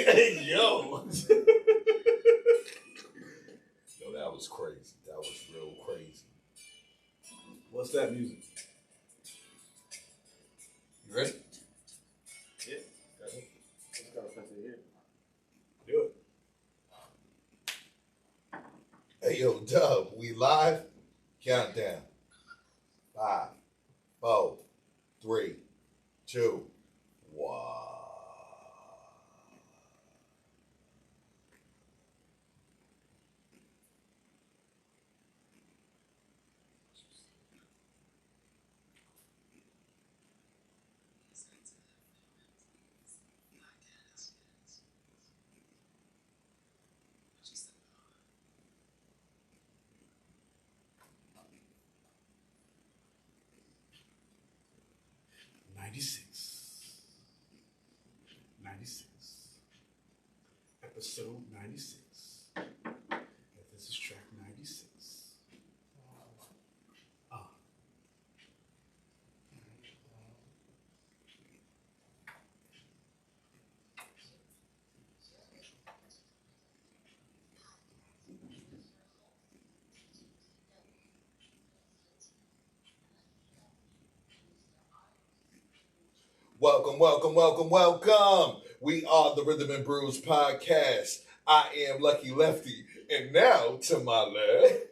Hey, yo. Yo, that was crazy. That was real crazy. What's that music? You ready? Yeah. Let's go here. Do it. Hey, yo, Dub, we live? Countdown. 5, 4, 3, 2, 1. Episode 96. This is track 96. Welcome, welcome, welcome, welcome. We are the Rhythm and Brews podcast. I am Lucky Lefty, and now to my left.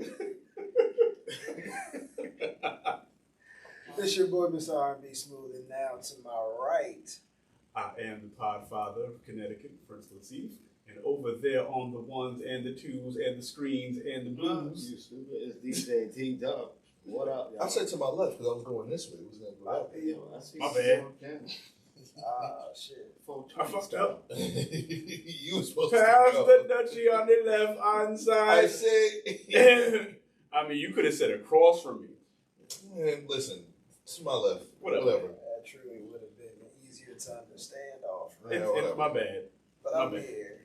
This your boy, Mr. R&B Smooth, and now to my right. I am the Podfather of Connecticut, Prince Latif, and over there on the ones and the twos and the screens and the blues. You stupid. It's DJ T-Dub. What up, y'all? I said to my left because I was going this way. It was never right. I see My bad. Ah, shit. I fucked up. You were supposed to Pass go. the Dutchie on the left hand side. I say, I mean, you could have said across from me. man, listen, to my left. Whatever. That truly would have been an easier time to stand off. Yeah, It's whatever. my bad. But My I'm bad. here.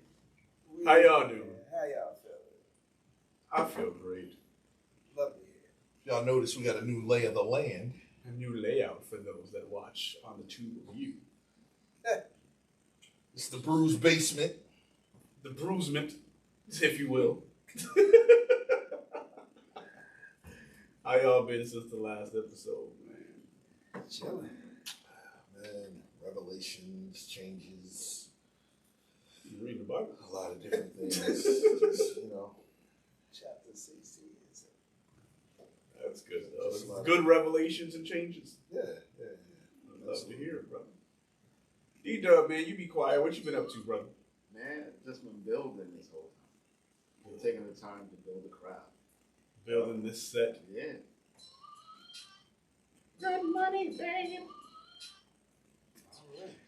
How y'all doing? How y'all feeling? I feel great. Love to hear. Y'all notice we got a new lay of the land. A new layout for those that watch on the tube of you. It's the Brews Basement. The bruisement, if you will. How y'all been since the last episode, man? Chilling. Man, revelations, changes, You reading the Bible? a lot of different things. Just, Chapter 16 is That's good. Just a lot of- Good revelations and changes. yeah. I'd love to hear it, brother. D-Dub, man, you be quiet. What you been up to, brother? Man, just been building this whole time. Taking the time to build a craft. Building this set. Yeah. Good money, babe.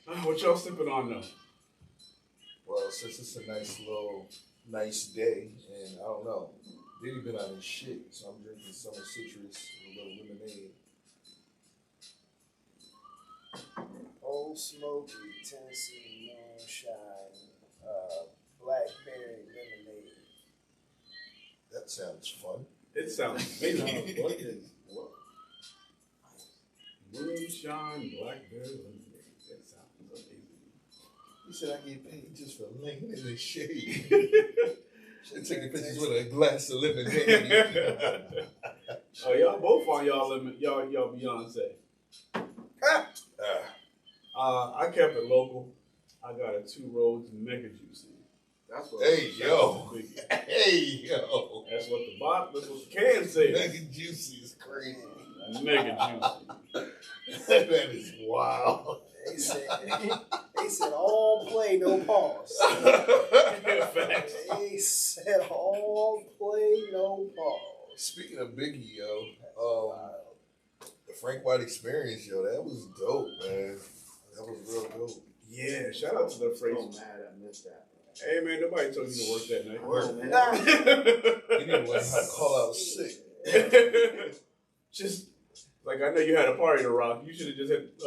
alright. What y'all sipping on, though? Well, since it's a nice day, and I don't know, Diddy been on his shit, so I'm drinking summer citrus with a little lemonade. Old Smoky, Tennessee Moonshine, Blackberry Lemonade. That sounds fun. It sounds amazing. What is what? Moonshine, blackberry, lemonade. That sounds amazing. He said I get paid just for laying in the shade. And taking pictures with a glass of lemonade. Oh, y'all both on y'all Beyonce. I kept it local. I got a 2 Roads Mega Juicy. That's what. Hey, yo. Hey, yo. That's what the can says. Mega Juicy is crazy. Mega Juicy. That is wild. They said all play, no pause. Facts. They said all play, no pause. Speaking of Biggie, yo, the Frank White Experience, yo, that was dope, man. That was real dope. Yeah, shout out to the I'm phrase. so mad I missed that. Hey, man, nobody told you to work that night. Word. man. You need to learn how to call out sick. Just like I know you had a party to rock. You should have just hit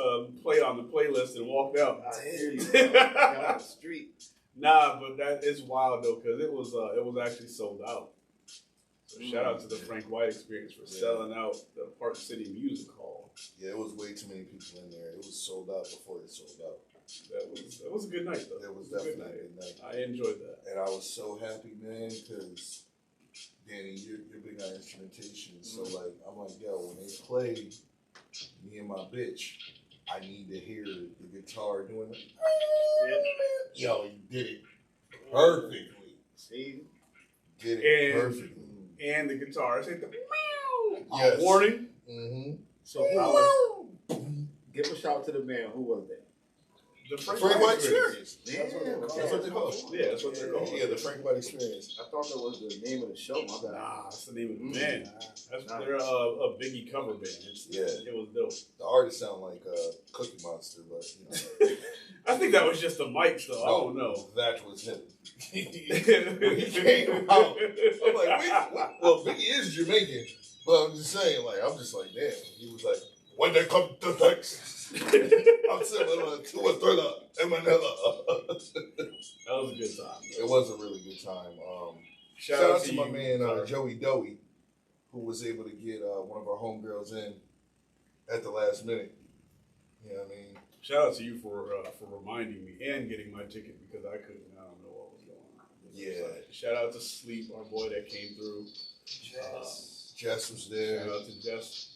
play on the playlist and walked out. I hear you. Bro. Down the street. Nah, but that is wild though, because it was actually sold out. So shout out to the Frank White Experience for selling out the Park City Music Hall. Yeah, it was way too many people in there. It was sold out before it sold out. That was a good night though. It was definitely a good night. I enjoyed that. And I was so happy, man, because Danny, you're big on instrumentation. So like, I'm like, yo, when they play me and my bitch, I need to hear the guitar doing it. Yo, you did it perfectly. See? Did it perfectly. And the guitar, it's like the Yes. warning. Mm-hmm. So give a shout out to the man. Who was that? The Frank White Experience. Yeah, That's what they call it. Yeah, that's what they're called. Yeah, the Frank White Experience. I thought that was the name of the show. My bad. Nah, that's the name of the band. Nice. They're a Biggie cover band. It was dope. The artist sound like Cookie Monster, but you know. I think that was just the mics, though. I don't know. That was him. When he came out, I'm like, wait, well, Biggie is Jamaican, but I'm just saying, like, damn. He was like, when they come to Texas, I'm similar to a thriller in Manila. That was a good time. It was a really good time. Shout out to my man Joey Dowie, who was able to get one of our homegirls in at the last minute. You know what I mean? Shout out to you for reminding me and getting my ticket because I couldn't. I don't know what was going on. Yeah. Shout out to Sleep, our boy that came through. Jess was there. Shout out to Jess.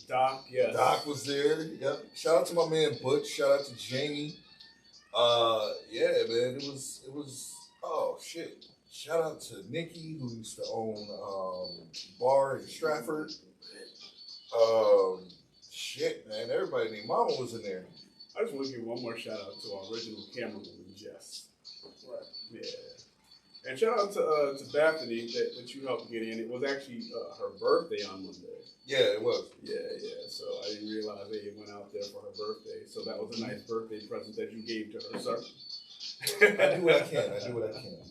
Doc, yes. Doc was there. Yep. Shout out to my man Butch. Shout out to Jamie. Yeah, man. It was. Oh shit. Shout out to Nikki, who used to own bar in Stratford. Shit, man. Everybody named Mama was in there. I just want to give one more shout out to our original camerawoman, Jess. Right. Yeah. And shout out to Bethany that you helped get in. It was actually her birthday on Monday. Yeah, it was. Yeah. So I didn't realize they went out there for her birthday. So that was a nice birthday present that you gave to her, sir. I do what I can.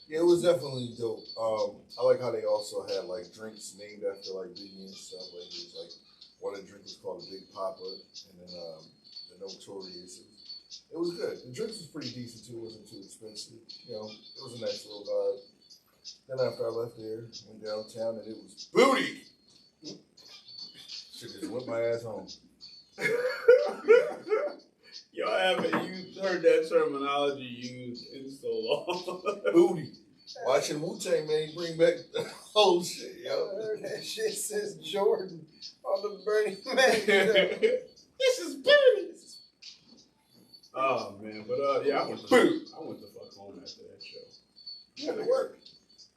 Yeah, it was definitely dope. I like how they also had like drinks named after like Biggie and stuff. Like it was like one of the drinks was called a Big Papa, and then the Notorious. It was good. The drinks was pretty decent too. It wasn't too expensive. You know, it was a nice little vibe. Then after I left there, went downtown and it was booty. Shit just whipped my ass home. Yo, I haven't heard that terminology used in so long. Booty. Watching Wu-Tang, man, he bring back the whole shit, yo. I heard that shit says Jordan on the Burning Man. This is booty. Oh man, but yeah, I went to fuck home after that show. You had to work.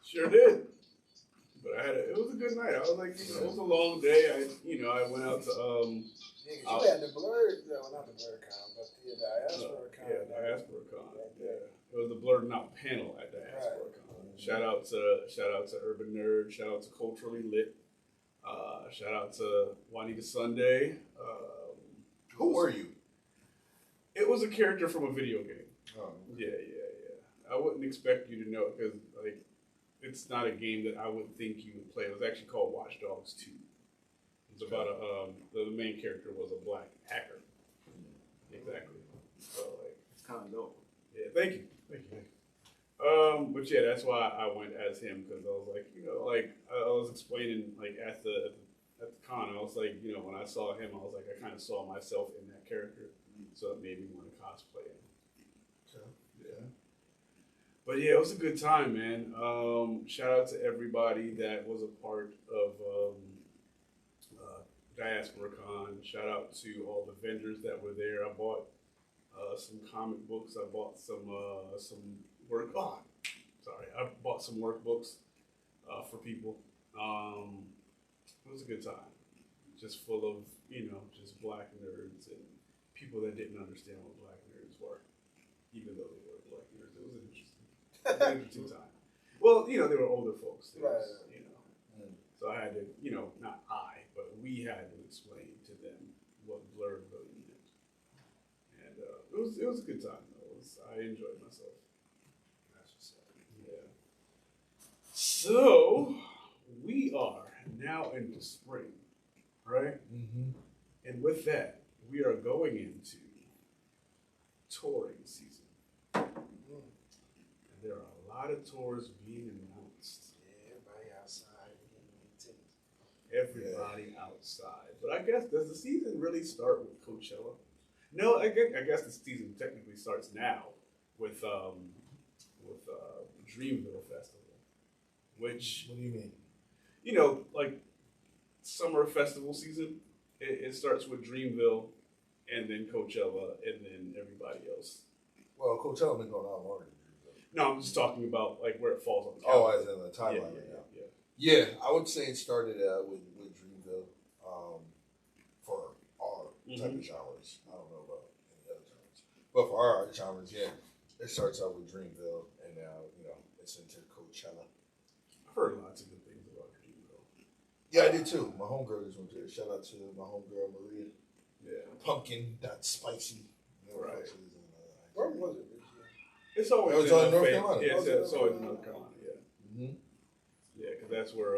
Sure did. But it was a good night. I was like, it was a long day. I went out to You had the Blurred, no, not the Blurred Con, but the Diaspora Con. Yeah, Diaspora Con. Yeah. It was the Blurred Out panel at Diaspora Con. Shout out to Urban Nerd. Shout out to Culturally Lit. Shout out to Juanita Sunday. Who were you? It was a character from a video game. Oh. Yeah. I wouldn't expect you to know it because like it's not a game that I would think you would play. It was actually called Watch Dogs 2. It's about the main character was a black hacker. Exactly. So like It's kind of dope. Yeah, thank you. But yeah, that's why I went as him because I was like, I was explaining like at the con, I was like, when I saw him, I was like, I kind of saw myself in that character, so it made me want to cosplay him. Yeah. But yeah, it was a good time, man. Shout out to everybody that was a part of Diaspora Con. Shout out to all the vendors that were there. I bought some comic books. I bought some work. Oh, sorry, I bought some workbooks for people. It was a good time. Just full of just black nerds and people that didn't understand what black nerds were, even though they were black nerds. It was an interesting time. Well, they were older folks. Right. So I had to, not I, but we had to explain to them what blurred really meant. And it was a good time though. I enjoyed myself. Yeah. So we are now into spring, right? Mm-hmm. And with that, we are going into touring season. And there are a lot of tours being announced. Yeah, everybody outside. Everybody outside. But I guess, does the season really start with Coachella? No, I guess the season technically starts now with Dreamville Festival, which What do you mean? like summer festival season. It starts with Dreamville, and then Coachella, and then everybody else. Well, Coachella been going on longer than Dreamville. No, I'm just talking about like where it falls on the Oh, calendar. as in the timeline yeah, right now. yeah. Yeah, I would say it started with Dreamville for our type of genres. I don't know about any other genres, but for our genres, yeah, it starts out with Dreamville, and now it's into Coachella. I've heard lots of good things about Dreamville. Yeah, I did too. My homegirl just went there. Shout out to my homegirl Maria. Yeah, Pumpkin.spicy. Right. Where was it this year? it's always It was in on North Fay- Carolina. Yeah, Was it it's always in North North Carolina. Yeah, Mm-hmm. yeah, because that's where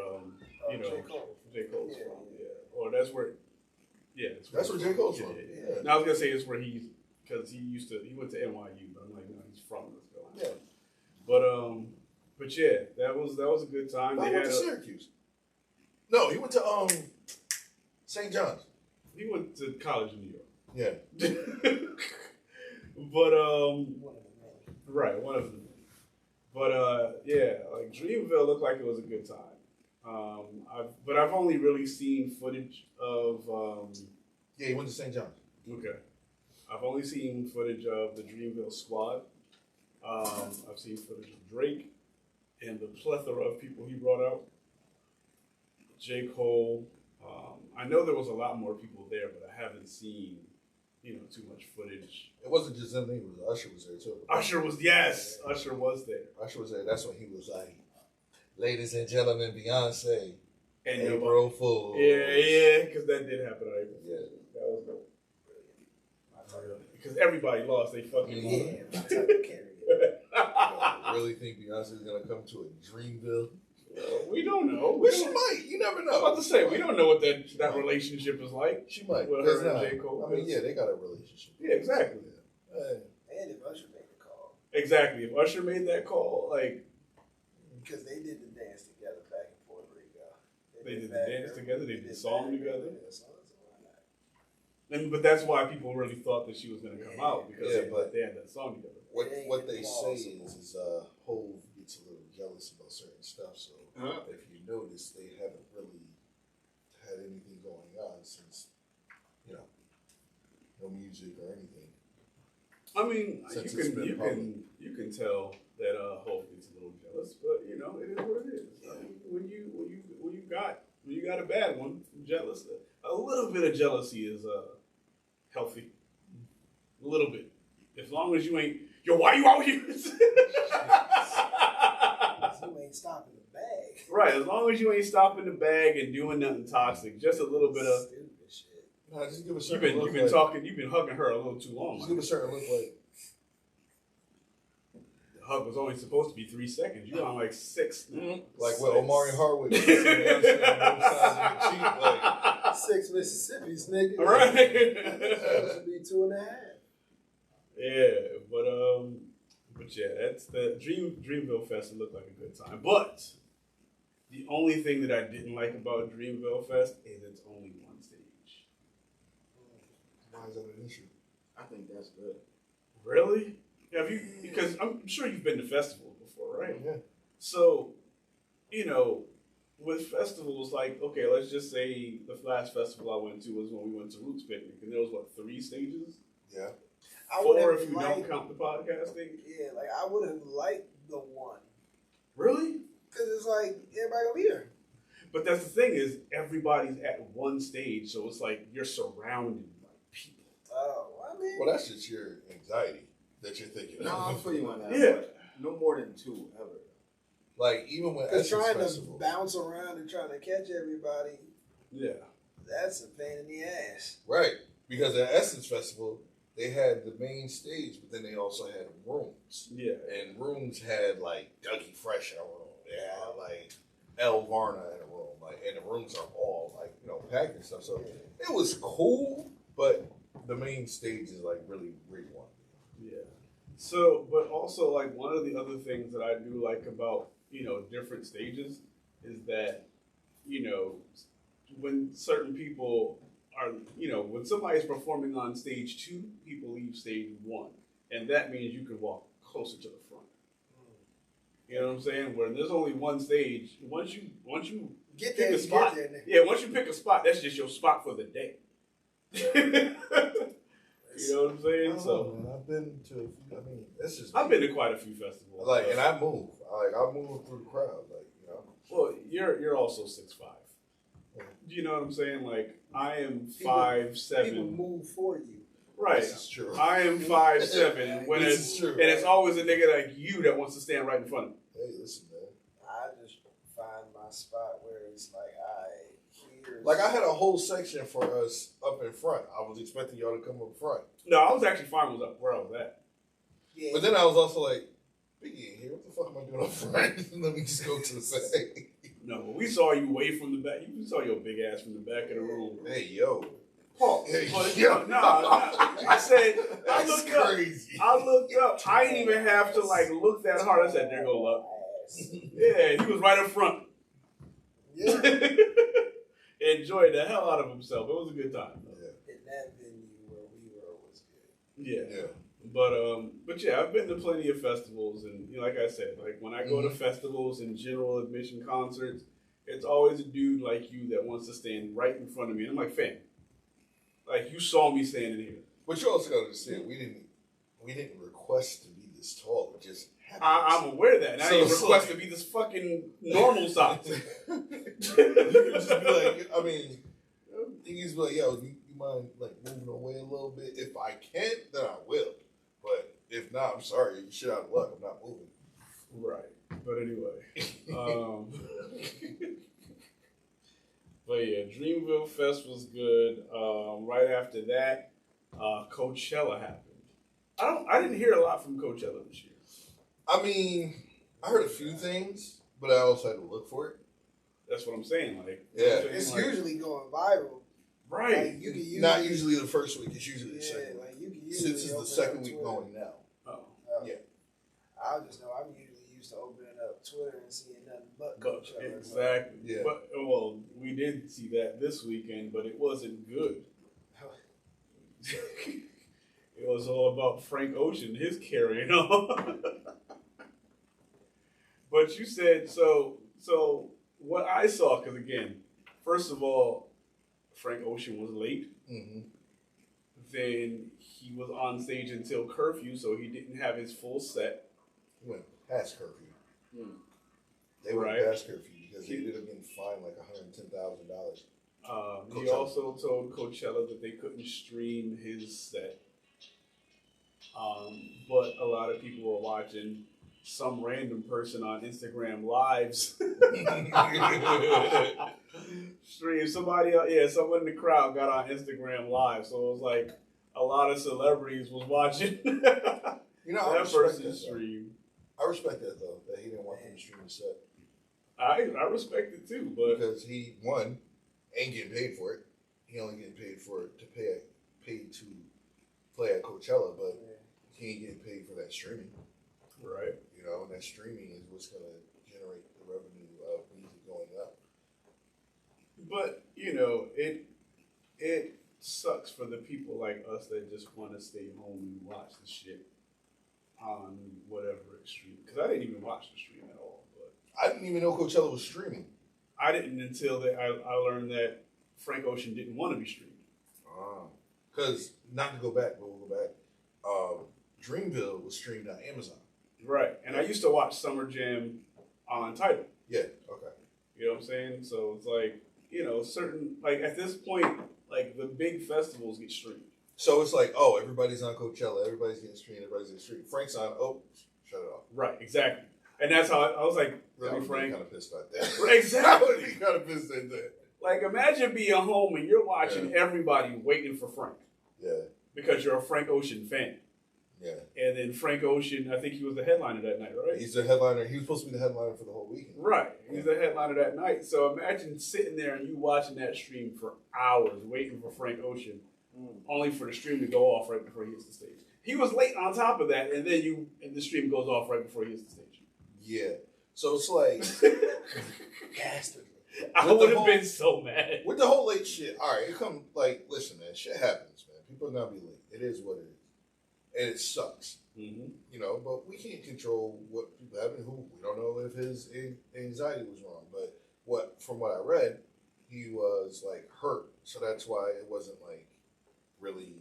J. Cole. J. Cole's Yeah, from. Yeah, or that's where. Yeah, That's where J. Cole's from. Yeah. Yeah. Now I was gonna say it's where because he went to NYU, but I'm like, no, he's from North Carolina. Yeah. But yeah, that was a good time. No, They he went had to Syracuse. No, he went to St. John's. he went to college in New York. Yeah. But One of the many. right, one of them. But yeah, like Dreamville looked like it was a good time. I've only really seen footage of Yeah, he went to St. John's. okay. I've only seen footage of the Dreamville squad. I've seen footage of Drake and the plethora of people he brought out. J. Cole. I know there was a lot more people there, but I haven't seen, too much footage. It wasn't just him, it was Usher was there too. Usher was there. Usher was there. That's when he was like, "Ladies and gentlemen, Beyonce, And April Fool." yeah, because that did happen on April. Yeah. That was dope. Because everybody lost. They fucking Yeah, my type of carry. Really think Beyonce's gonna come to a Dreamville? We don't know. Well, she might. You never know. I'm about to say we don't know what that relationship is like. She might. With Because her and now, J. Cole. I mean, yeah, they got a relationship. Yeah, exactly. Yeah. And if Usher made the call, Exactly. If Usher made that call, like because they did the dance together back in Puerto Rico. they did the dance together, they did the song together. Yeah, so why not? But that's why people really thought that she was going to come out because Yeah, but- they had that song together. What they say is Hov gets a little jealous about certain stuff. So if you notice, they haven't really had anything going on since no music or anything. I mean, Since it's been public. you can tell that Hope gets a little jealous, but it is what it is. I mean, when you got a bad one, jealous. A little bit of jealousy is healthy. A little bit, as long as you ain't. Yo, why you out here? You ain't stopping the bag. Right, as long as you ain't stopping the bag and doing nothing toxic, just a little bit of. Stupid shit. Nah, just give a You've certain look. been talking, you've been hugging her a little too long. Just give a certain look like. The hug was only supposed to be 3 seconds. You're on like 6. Like what Omari Hardwick was on both sides of the cheek, like 6 Mississippi's, nigga. Right. That should be 2.5. Yeah, but yeah, that's the Dreamville Fest. It looked like a good time. But the only thing that I didn't like about Dreamville Fest is it's only one stage. why is that an issue? I think that's good. Really? Have you? Because I'm sure you've been to festivals before, right? Yeah. So, with festivals, like, okay, let's just say the last festival I went to was when we went to Roots Picnic, and there was, 3 stages? Yeah. I 4 would've if you don't count the podcasting? Yeah, like I would have liked the one. Really? Because it's like, everybody gonna be there. But that's the thing is, everybody's at one stage, so it's like you're surrounded by people. Oh, I mean. Well, that's just your anxiety that you're thinking. No, of. I feel you on that. Yeah. but No more than 2 ever. Like even when Because Essence trying Festival, to bounce around and trying to catch everybody, Yeah. that's a pain in the ass. right? Because at Essence Festival, they had the main stage, but then they also had rooms, Yeah. and rooms had like Dougie Fresh in a room. They had like El Varna in a room, and the rooms are all packed and stuff. So it was cool, but the main stage is like really where you want to be. Yeah. So, but also, like, one of the other things that I do like about, different stages is that, when certain people are, you know, when somebody's performing on stage 2, people leave stage 1, and that means you can walk closer to the front. You know what I'm saying? Where there's only one stage. Once you Get pick there, a spot, get there. yeah. Once you pick a spot, that's just your spot for the day. You know what I'm saying? I don't know, man. I've been to. I mean, it's just. I've been to quite a few festivals. Like, and I move. I move through the crowd. Like, you know. Well, you're also 6'5". You know what I'm saying? Like, I am 5'7". People move for you. Right. This is true. I am 5'7". When This it's is true. and it's always a nigga like you that wants to stand right in front of me. Hey, listen, man. I just find my spot where it's like, Like, I had a whole section for us up in front. I was expecting y'all to come up front. No, I was actually fine with where I was at. Yeah. But then I was also like, Biggie ain't here. What the fuck am I doing up front? Let me just go to the side. No, we saw you way from the back. You saw your big ass from the back of the room. Hey, yo. Paul, Hey, but, yo. nah. I said, I That's looked crazy. up. I looked up. I didn't even have to like look that hard. I said, there go Luck. Yeah, he was right up front. Yeah. Enjoyed the hell out of himself. It was a good time. In that venue where we were was good. Yeah. But yeah, I've been to plenty of festivals, and you know, like I said, like when I go to festivals and general admission concerts, it's always a dude like you that wants to stand right in front of me. And I'm like, fam, like you saw me standing here. But you also got to understand, we didn't request to be this tall. It just happened. I'm aware of that, and I didn't request to be this fucking normal size. You can just be like, I mean, you can just be like, yo, you mind like moving away a little bit? If I can, then I will. But if not, I'm sorry, you shit out of luck. I'm not moving. Right. But anyway. But yeah, Dreamville Fest was good. Right after that, Coachella happened. I didn't hear a lot from Coachella this year. I mean, I heard a few things, but I also had to look for it. That's what I'm saying. Like, Yeah. you know what I'm saying? It's Like, usually going viral. right. Like, you can usually, Not usually the first week. It's usually the Yeah, second week. like you can usually Since it's the open second up week Twitter. going now. Oh. Yeah. I just know I'm usually used to opening up Twitter and seeing nothing but But, Coachella. exactly. Yeah. But well, we did see that this weekend, but it wasn't good. It was all about Frank Ocean, his carrying on. But you said so what I saw, because again, first of all, Frank Ocean was late. Mm-hmm. Then he was on stage until curfew, so he didn't have his full set. He went past curfew. They Right. went past curfew because they ended up getting fined like $110,000. He also told Coachella that they couldn't stream his set. But a lot of people were watching some random person on Instagram lives stream. Somebody else, someone in the crowd got on Instagram live, so it was like a lot of celebrities was watching You know, I that respect person's that, stream. I respect that though, that he didn't want him to stream the set. I respect it too, but Because he, one, ain't getting paid for it. He only getting paid for it to paid to play at Coachella, but he ain't getting paid for that streaming. right. You know, and that streaming is what's going to generate the revenue of music going up. But you know, it sucks for the people like us that just want to stay home and watch the shit on whatever extreme. Because I didn't even watch the stream at all. But I didn't even know Coachella was streaming. I didn't until I learned that Frank Ocean didn't want to be streamed. Because, not to go back, but we'll go back. Dreamville was streamed on Amazon. Right. And I used to watch Summer Jam on Tidal. Yeah, okay. You know what I'm saying? So it's like, you know, certain, like at this point, like the big festivals get streamed. So it's like, oh, everybody's on Coachella, everybody's getting streamed, everybody's getting streamed. Frank's on, oh, shut it off. Right, exactly. And that's how I was like, really, Frank? kind of pissed about that. Exactly. I would be kind of pissed at that. Like, imagine being home and you're watching everybody waiting for Frank. Yeah. Because you're a Frank Ocean fan. Yeah. And then Frank Ocean, I think he was the headliner that night, right? He's the headliner. He was supposed to be the headliner for the whole weekend. Right. He's the headliner that night. So imagine sitting there and you watching that stream for hours, waiting for Frank Ocean, only for the stream to go off right before he hits the stage. He was late on top of that, and then the stream goes off right before he hits the stage. Yeah. So it's like, Dastardly. I would have been so mad. With the whole late shit, all right, it come like, listen, man, shit happens, man. People are gonna be late. It is what it is, and it sucks. Mm-hmm. You know, but we can't control what people have, and who we don't know if his anxiety was wrong. But from what I read, he was like hurt, so that's why it wasn't like really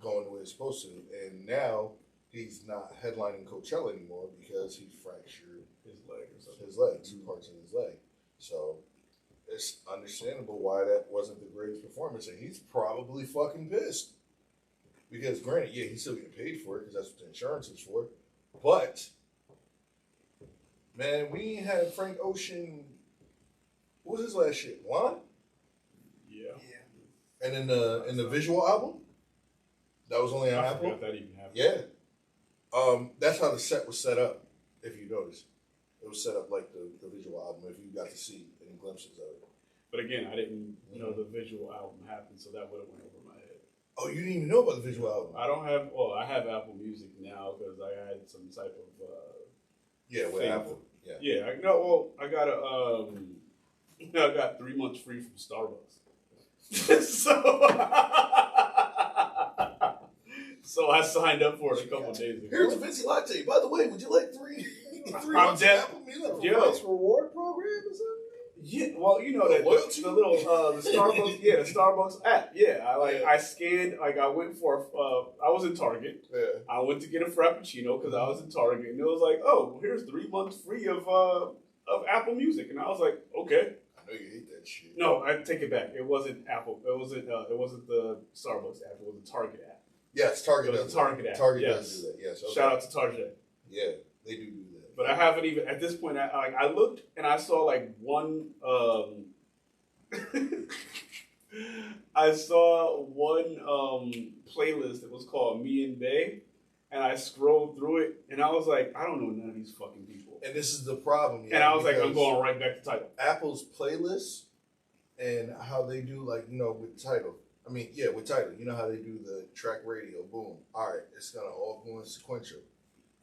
going the way it's supposed to. And now he's not headlining Coachella anymore because he fractured His leg or something. his leg, two parts of his leg. So it's understandable why that wasn't the greatest performance, and he's probably fucking pissed. Because granted, yeah, he's still getting paid for it because that's what the insurance is for. But man, we ain't had Frank Ocean. What was his last shit? One? Yeah. And in the visual album, that was only on I Apple. forgot that even happened. Yeah. That's how the set was set up. If you notice, it was set up like the visual album. If you got to see any glimpses of it. But again, I didn't know the visual album happened, so that would have went over my head. Oh, you didn't even know about the visual album? I don't have. Well, I have Apple Music now because I had some type of. Yeah, with thing. Apple. Yeah. Yeah, I know. Well, I got I got 3 months free from Starbucks. So I signed up for it a couple days ago. Here's a Vinci latte. By the way, would you like three I'm months of dead. Apple Music? Yo. Nice reward program or something? Yeah, well, you know that Loyalty? the little the Starbucks, the Starbucks app. Yeah, I scanned. Like I went for. I was in Target. Yeah. I went to get a frappuccino because I was in Target, and it was like, oh, here's 3 months free of Apple Music, and I was like, okay. I know you hate that shit. No, I take it back. It wasn't Apple. It wasn't the Starbucks app. It was the Target app. Yes, Target It does was a Target that. app. Target Yes. does do that. Yes. Okay. Shout out to Target. Yeah, they do that. But I haven't even at this point. I looked and I saw like one. I saw one playlist that was called Me and Bay, and I scrolled through it, and I was like, I don't know none of these fucking people. And this is the problem. Yeah, And I was like, I'm because going right back to Tidal. Apple's playlists and how they do, like, you know, with Tidal. I mean, yeah, with Tidal, you know how they do the track radio. Boom. All right, it's gonna all go in sequential.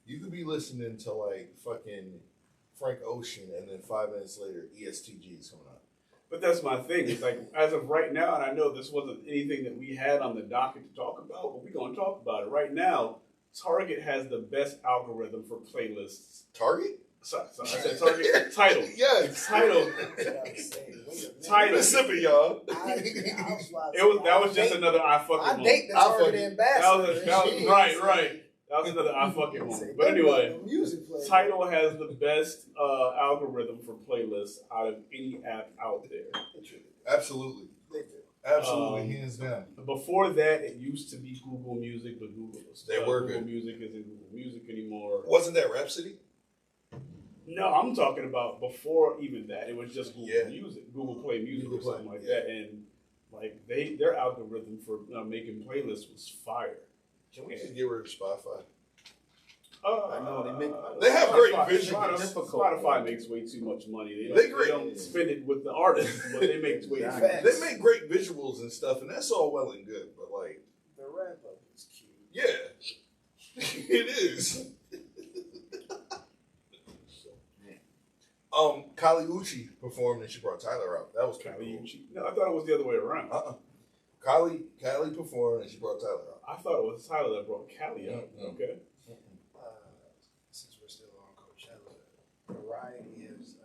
You could be listening to like fucking Frank Ocean, and then 5 minutes later, ESTG is coming on. But that's my thing. It's like, as of right now, and I know this wasn't anything that we had on the docket to talk about, but we're going to talk about it. Right now, Target has the best algorithm for playlists. Target? Sorry, I said Target. Tidal. Yes. Tidal. Tidal. Mississippi, y'all. That was just another I fucking I moment. date the Target ambassador. That was right. That was another I fucking moment. But anyway, Tidal has the best algorithm for playlists out of any app out there. Absolutely. Absolutely, hands down. Before that, it used to be Google Music, but Google good. Music isn't Google Music anymore. Wasn't that Rhapsody? No, I'm talking about before even that. It was just Google Music, Google Play Music, Google or something Play, like that. And like their algorithm for making playlists was fire. Can we just get rid of Spotify? I know They have great Spotify, visuals. Spotify makes way too much money. They don't spend it with the artists, but they make way too much. They make great visuals and stuff, and that's all well and good. But like, The wrap up is cute. yeah, it is. Kali Uchis performed and she brought Tyler out. That was pretty cool. No, I thought it was the other way around. Kali performed and she brought Tyler out. I thought it was Tyler that brought Cali out. Okay. Since we're still on Coachella, Variety has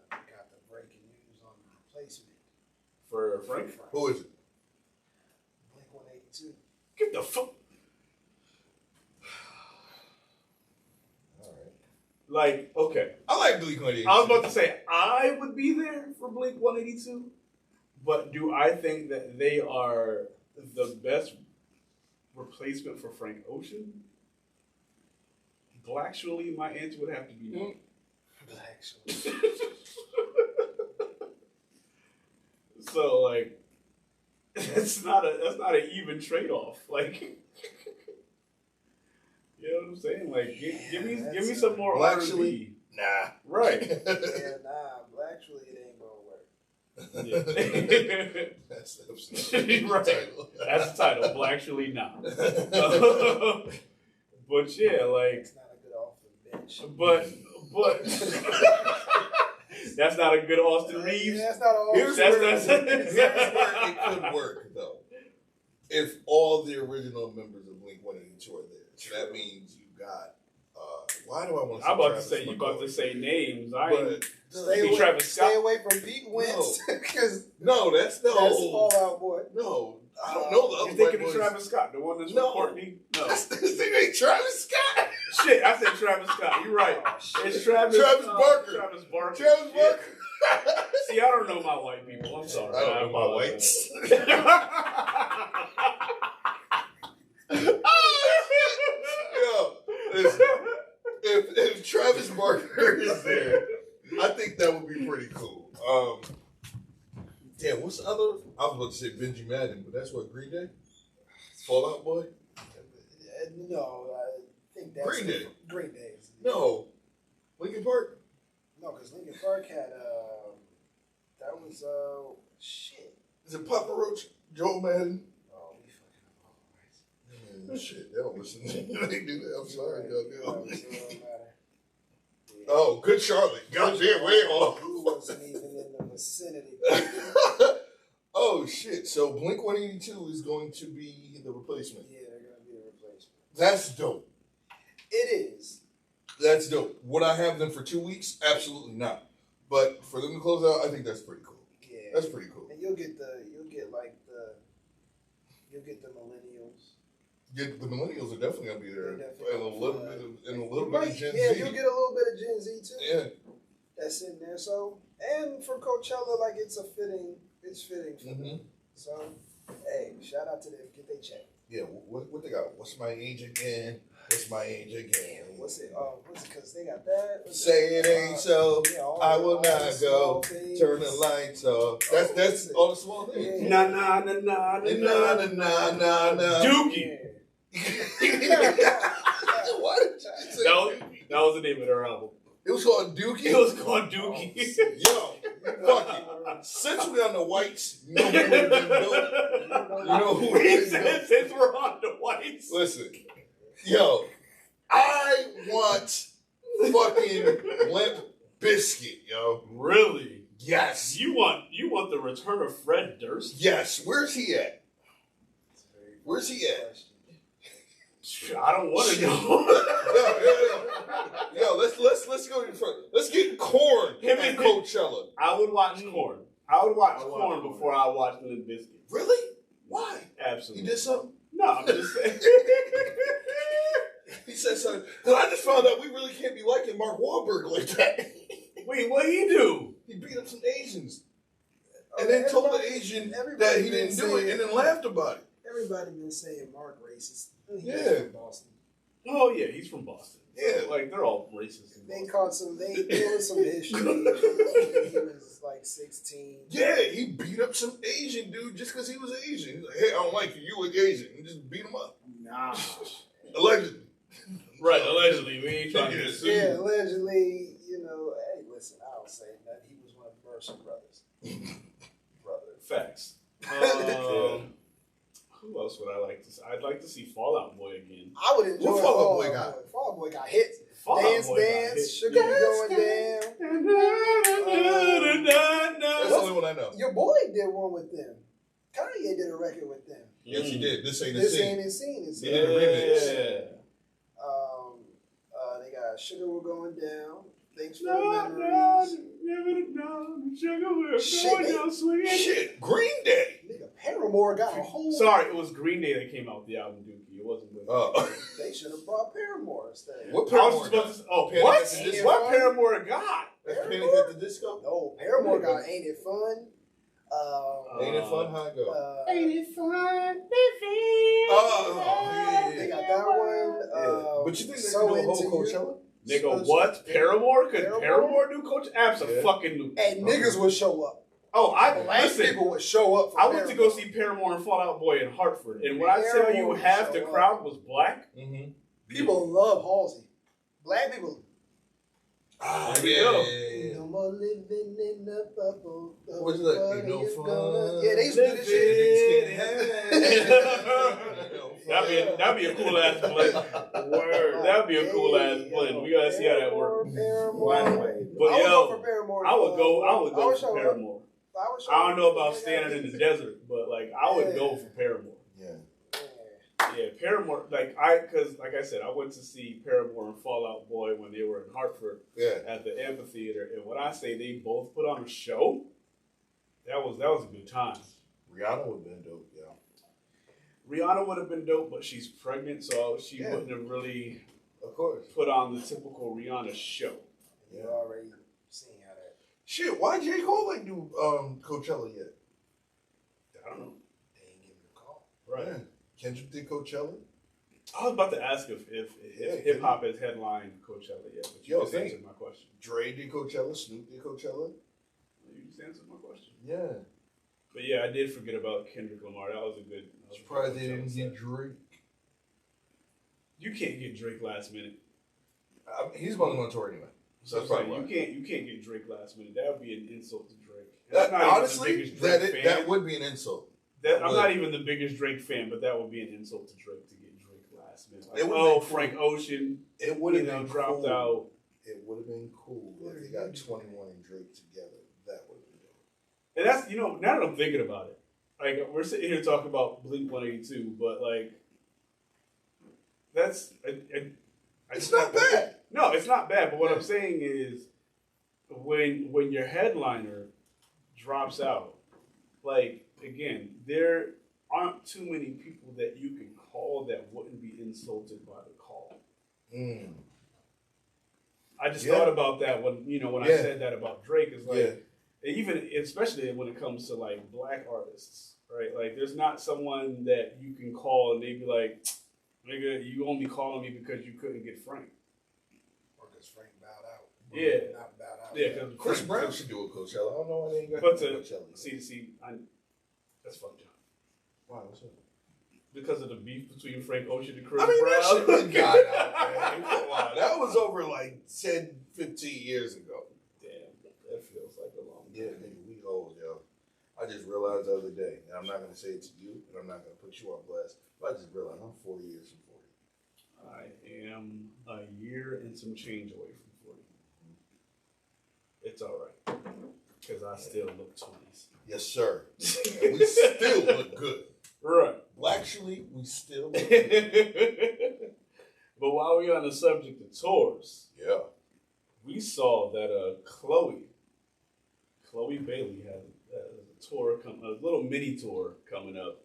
got the breaking news on the replacement. For Frank? Who is it? Blink 182. Get the fuck. Like, okay. I like Blink 182. I was about to say, I would be there for Blink 182, but do I think that they are the best replacement for Frank Ocean? Blacktually, my answer would have to be no. Blacktually. So, like, that's not an even trade-off. Like, you know what I'm saying? Like, give me some more Blacktually. R&B. Nah. Right. Blacktually, it ain't gonna work. Yeah. That's absolutely right. title. That's the title. Blacktually, nah. But yeah, like. It's not a good off the bench. But That's not a good Austin Reeves. That's not all. Here's That's- where that's- it could work though. If all the original members of Blink-182 are there, so that means you got. Why do I want to? I'm about to Travis say you about to McCoy? say names. I But ain't. Stay away, Travis Scott. stay away from Pete Wentz because no, that's that's Fall Out Boy. No, I don't know the You other thinking white of boys. Travis Scott, the one that's No. with Courtney? No. This nigga ain't Travis Scott. Shit, I said Travis Scott. You're right. Oh, shit. It's Travis. Travis Barker. Travis Barker. Travis Shit. Barker. See, I don't know my white people. I'm sorry. I don't know my apologize. whites. Yo, listen, if Travis Barker is there, I think that would be pretty cool. Damn, what's the other? I was about to say Benji Madden, but that's what, Green Day? Fall Out Boy? No, I think that's Green Day. Green Day. No. Linkin Park? No, because Linkin Park had that was shit. Is it Papa Roach? Joe Madden? Oh, we fucking Shit, they don't listen. They do that. I'm sorry, y'all. Yeah. Oh, Good Charlotte. Goddamn, way off. He wasn't even in the vicinity. Oh, shit. So Blink-182 is going to be the replacement. Yeah, they're gonna be a replacement. That's dope. It is. That's dope. Would I have them for 2 weeks? Absolutely not. But for them to close out, I think that's pretty cool. Yeah. That's pretty cool. And you'll get the millennials. Yeah, the millennials are definitely gonna be there, They're definitely and a little bit of Right. Gen Yeah, Z. you'll get a little bit of Gen Z too. Yeah, That's in there. So, and for Coachella, like it's fitting for them. Mhm. So, hey, shout out to them. Get they check. yeah. What they got? What's my age again? What's my age again? What's it? Because they got that. Say it ain't so. Yeah, I will all the not small go. things. Turn the lights off. That's all the small things. Yeah. Nah, nah, nah, nah, Na nah, na na na na. Dookie. Why did you say That was the name of their album. it was called Dookie? It was called Dookie. Yo, fuck it. Since we're on the whites, you know who would have been dope? You know who would He have been said, dope? since we're on the whites. Listen, yo, I want fucking Limp Biscuit, yo. Really? Yes. You want the return of Fred Durst? Yes. Where's he at? Where's he at? I don't want to know. Yo, let's go in front. Let's get Korn Him at and- Coachella. I would watch Korn. I would watch I would Korn watch before I watched Limp Bizkit. Really? Why? You Absolutely. did something? No, I'm just saying. He said something. Because I just found out we really can't be liking Mark Wahlberg like that. Wait, what'd he do? He beat up some Asians. And then told the Asian that everybody he didn't been do it saying- and then laughed about it. Everybody been saying Mark racist. He's Yeah. from Boston. Oh yeah, he's from Boston. Yeah. Like they're all racist. in They Boston. caught some. They doing some history. He was like 16. Yeah, he beat up some Asian dude just because he was Asian. He's like, hey, I don't like you. You look Asian. And just beat him up. Nah. Allegedly. Right, allegedly. We ain't trying to get sued. Yeah, allegedly. Hey, listen, I'll say that he was one of the Mercer brothers. Facts. Who else would I like to see? I'd like to see Fall Out Boy again. I would enjoy What Fall Out Boy got? Fall Out Boy got hits. Fall Out Dance, Boy got dance, hit. sugar be going down. That's the only one I know. Your boy did one with them. Kanye did a record with them. Yes, he did. This ain't This his ain't scene. his scene. It's He did a remix. Yeah. They got Sugar We're Going Down. Thanks for the No, memories. give it no, sugar, we're Shit, going they- down swinging. Shit, Green Day. Nigga, Paramore got a whole. Sorry, it was Green Day that came out with the album Dookie. It wasn't Green Day. They should have brought Paramore instead. What I Paramore was got? supposed to. Oh, Panic what? at the Disco? What Paramore got? That's Panic at the Disco? No, Paramore got Ain't It Fun? Ain't it fun? How it go? it fun, Oh, They got that one. Yeah. But you think they So can do a whole Into You. Coachella? Nigga, what? Paramore? Could Paramore? Paramore do Coach? Absolutely. And niggas would show up. Oh, Black listen. people would show up for I went to go Paramore. see Paramore and Fall Out Boy in Hartford, and when I tell you Paramore half the show up. crowd was black, Mm-hmm. People love Halsey. Black people. Oh, There we go. yeah. No more living in the bubble. What's that? Ain't no Nobody is fun. gonna- Yeah, they used to do this shit. Niggas can't have it. That'd be a cool ass blend. Word. That'd be a cool ass blend. We gotta see how that works. But I would go for Paramore. I don't know about standing in the desert, but like I would go for Paramore. Yeah, Paramore. Because like I said, I went to see Paramore and Fall Out Boy when they were in Hartford at the amphitheater, and when I say they both put on a show, that was a good time. Rihanna would have been dope, yeah. Rihanna would have been dope, but she's pregnant, so she wouldn't have really, of course, put on the typical Rihanna show. You already seen how that. Shit, why J. Cole ain't do Coachella yet? I don't know. They ain't giving a call. Right. Yeah. Kendrick did Coachella. I was about to ask if hip hop has headlined Coachella yet, but you just answered my question. Dre did Coachella. Snoop did Coachella. You just answered my question. Yeah. But yeah, I did forget about Kendrick Lamar. That was a good. Surprised they didn't get Drake. You can't get Drake last minute. He's about to go on tour anyway. So that's probably you can't get Drake last minute. That would be an insult to Drake. Honestly, that would be an insult. I'm not even the biggest Drake fan, but that would be an insult to Drake to get Drake last minute. Like, Frank Ocean, it would have been dropped cool. out. It would have been cool if they got 21 and Drake together. That would have been dope. And that's, now that I'm thinking about it, like we're sitting here talking about Blink 182, but like that's it's not bad. No, it's not bad. But what I'm saying is, when your headliner drops out, like again, there aren't too many people that you can call that wouldn't be insulted by the call. I just thought about that when I said that about Drake. Is like even especially when it comes to like black artists, right? Like there's not someone that you can call and they'd be like, "Nigga, you only calling me because you couldn't get Frank." Or because Frank bowed out. Yeah. Not bowed out. Yeah, because Chris Brown should do a Coachella. I don't know why they ain't got Coachella. That's fucked up. Why? What's up? Because of the beef between Frank Ocean and Chris Brown. That shit been gone out, man. Come on. That was over like 10, 15 years ago. Damn, that feels like a long time. Yeah, nigga, we old, yo. I just realized the other day, and I'm not going to say it to you, and I'm not going to put you on blast, but I just realized I'm 4 years from 40. I am a year and some change away from 40. It's all right, because I still look 20s. Yes, sir. And we still look good. Right. Blacktually, we still look good. But while we're on the subject of tours, we saw that Chloe Bailey had a tour, a little mini tour coming up,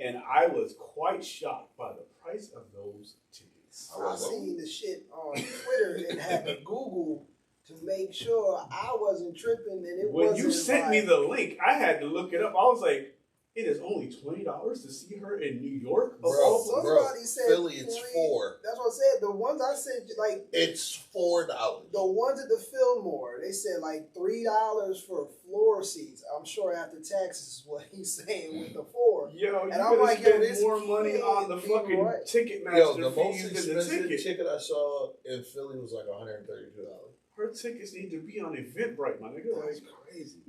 and I was quite shocked by the price of those tickets. I seen the shit on Twitter and had to Google to make sure I wasn't tripping and it wasn't. When you sent me the link, I had to look it up. I was like, it is only $20 to see her in New York? Somebody said Philly, it's $4. That's what I said. The ones I sent, like... It's $4. The ones at the Fillmore, they said like $3 for floor seats. I'm sure after taxes is what he's saying with the 4. Yo, and I'm like, spend more money on the fucking Ticketmaster the most fees than the expensive ticket I saw in Philly was like $132. Her tickets need to be on Eventbrite, my nigga. That's crazy.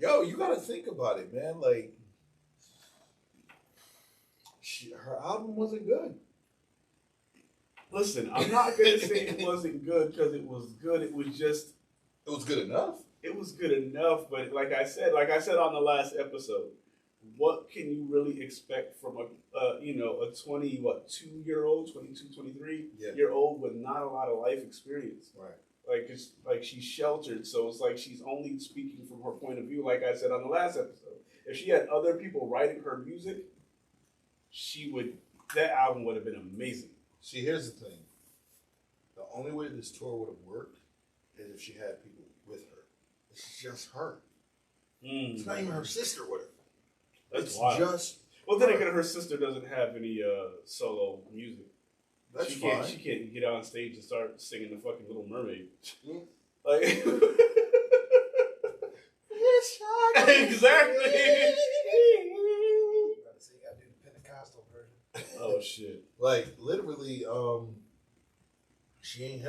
Yo, you gotta think about it, man. Like, her album wasn't good. Listen, I'm not gonna say it wasn't good because it was good. It was just. It was good enough. It was good enough, but like I said on the last episode, what can you really expect from a 22-year-old, 22, 23-year-old with not a lot of life experience? Right. Like she's sheltered, so it's like she's only speaking from her point of view. Like I said on the last episode, if she had other people writing her music, that album would have been amazing. See, here's the thing: the only way this tour would have worked is if she had people with her. It's just her. It's not even her sister with her. That's wild. Just then again, her sister doesn't have any solo music. That's she fine. She can't get on stage and start singing the fucking Little Mermaid. Like, exactly. You gotta do the Pentecostal version. Oh shit! Like literally, she ain't